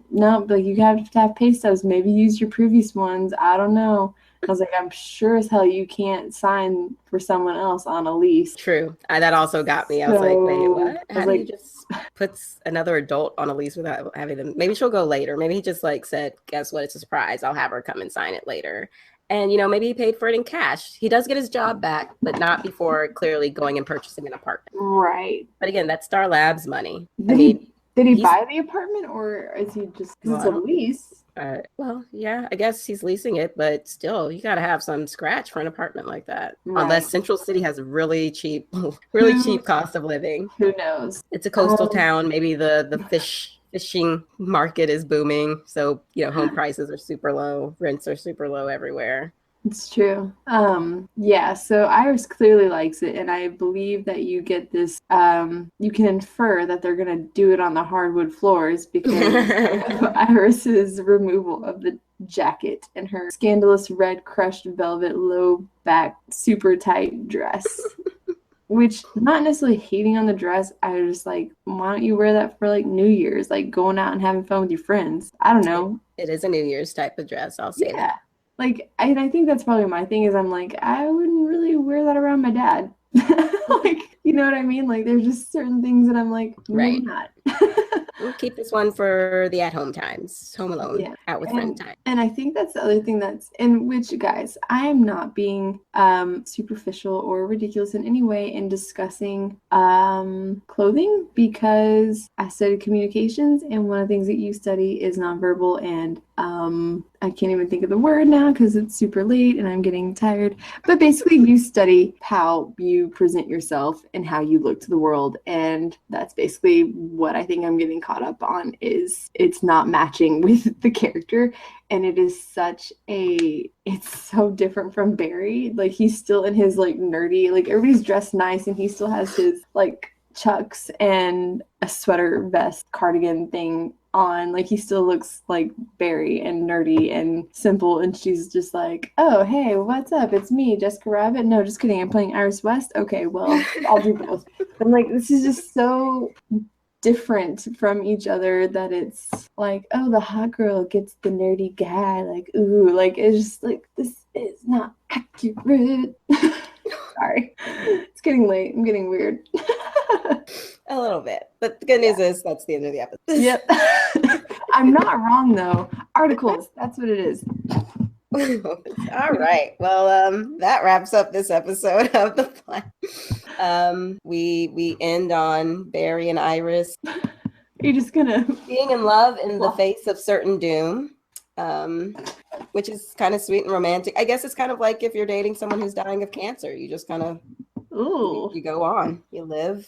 like, you have to have pay stubs. Maybe use your previous ones. I don't know. I was like, I'm sure as hell you can't sign for someone else on a lease. True. That also got me. I was like, wait, what? How do you just put another adult on a lease without having them? Maybe she'll go later. Maybe he just like said, guess what? It's a surprise. I'll have her come and sign it later. And, maybe he paid for it in cash. He does get his job back, but not before clearly going and purchasing an apartment. Right. But again, that's Star Labs money. Did he buy the apartment, or is he just, because it's a lease? Well, yeah, I guess he's leasing it, but still, you got to have some scratch for an apartment like that. Right. Unless Central City has really cheap cost of living. Who knows? It's a coastal town. Maybe the fishing market is booming. So, home prices are super low. Rents are super low everywhere. It's true. Yeah, so Iris clearly likes it, and I believe that you get this, you can infer that they're going to do it on the hardwood floors because of Iris's removal of the jacket and her scandalous red crushed velvet low back super tight dress. Which, not necessarily hating on the dress, I was just like, why don't you wear that for like New Year's, like going out and having fun with your friends? I don't know. It is a New Year's type of dress, I'll say that. Like, and I think that's probably my thing is I'm like, I wouldn't really wear that around my dad. Like, you know what I mean? Like, there's just certain things that I'm like, maybe not. We'll keep this one for the at-home times. Home alone, out with friend time. And I think that's the other thing in which, guys, I am not being superficial or ridiculous in any way in discussing clothing, because I studied communications, and one of the things that you study is nonverbal and I can't even think of the word now because it's super late and I'm getting tired. But basically, you study how you present yourself and how you look to the world. And that's basically what I think I'm getting caught up on, is it's not matching with the character. And it is it's so different from Barry. Like, he's still in his like nerdy, like everybody's dressed nice and he still has his like chucks and a sweater vest cardigan thing on. Like, he still looks like Barry and nerdy and simple, and she's just like, oh hey, what's up, it's me, Jessica Rabbit. No, just kidding, I'm playing Iris West. Okay, well, I'll do both. I'm like, this is just so different from each other that it's like, oh, the hot girl gets the nerdy guy, like, ooh, like, it's just like, this is not accurate. Sorry, it's getting late, I'm getting weird. A little bit, but the good news is that's the end of the episode. Yep. I'm not wrong though. Articles, that's what it is. All right. Well, that wraps up this episode of The Flash. We end on Barry and Iris. Are you just gonna being in love in the face of certain doom, which is kind of sweet and romantic. I guess it's kind of like if you're dating someone who's dying of cancer. You just kind of you go on. You live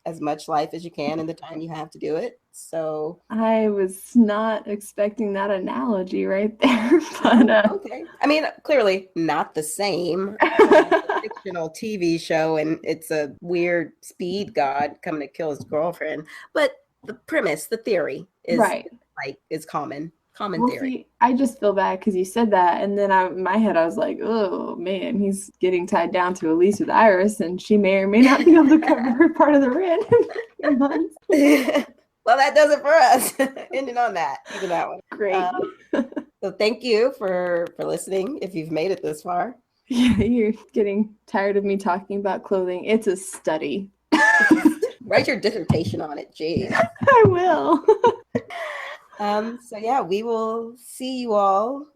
as much life as you can in the time you have to do it. So I was not expecting that analogy right there, but okay. I mean, clearly not the same. It's a fictional TV show, and it's a weird speed god coming to kill his girlfriend. But the premise, the theory, is is common theory. See, I just feel bad because you said that, and then in my head I was like, oh man, he's getting tied down to Elise with Iris, and she may or may not be able to cover her part of the rent in months. Well, that does it for us. Ending on that, even that one. Great. So thank you for listening. If you've made it this far, yeah, you're getting tired of me talking about clothing. It's a study. Write your dissertation on it, Jeez. I will. So yeah, we will see you all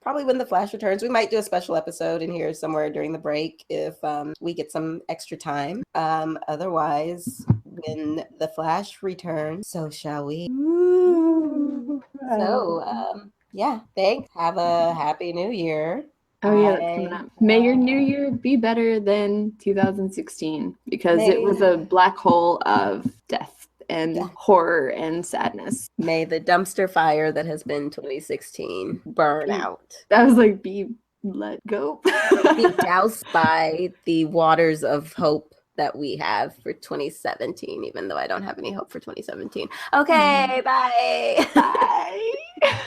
probably when The Flash returns. We might do a special episode in here somewhere during the break if we get some extra time. Otherwise, when The Flash returns, so shall we. Ooh. So yeah, thanks. Have a happy new year. Oh yeah, that's coming up. May your new year be better than 2016, because it was a black hole of death and horror and sadness. May the dumpster fire that has been 2016 burn out. That was like, be let go. Be doused by the waters of hope that we have for 2017, even though I don't have any hope for 2017. Okay, bye. Bye.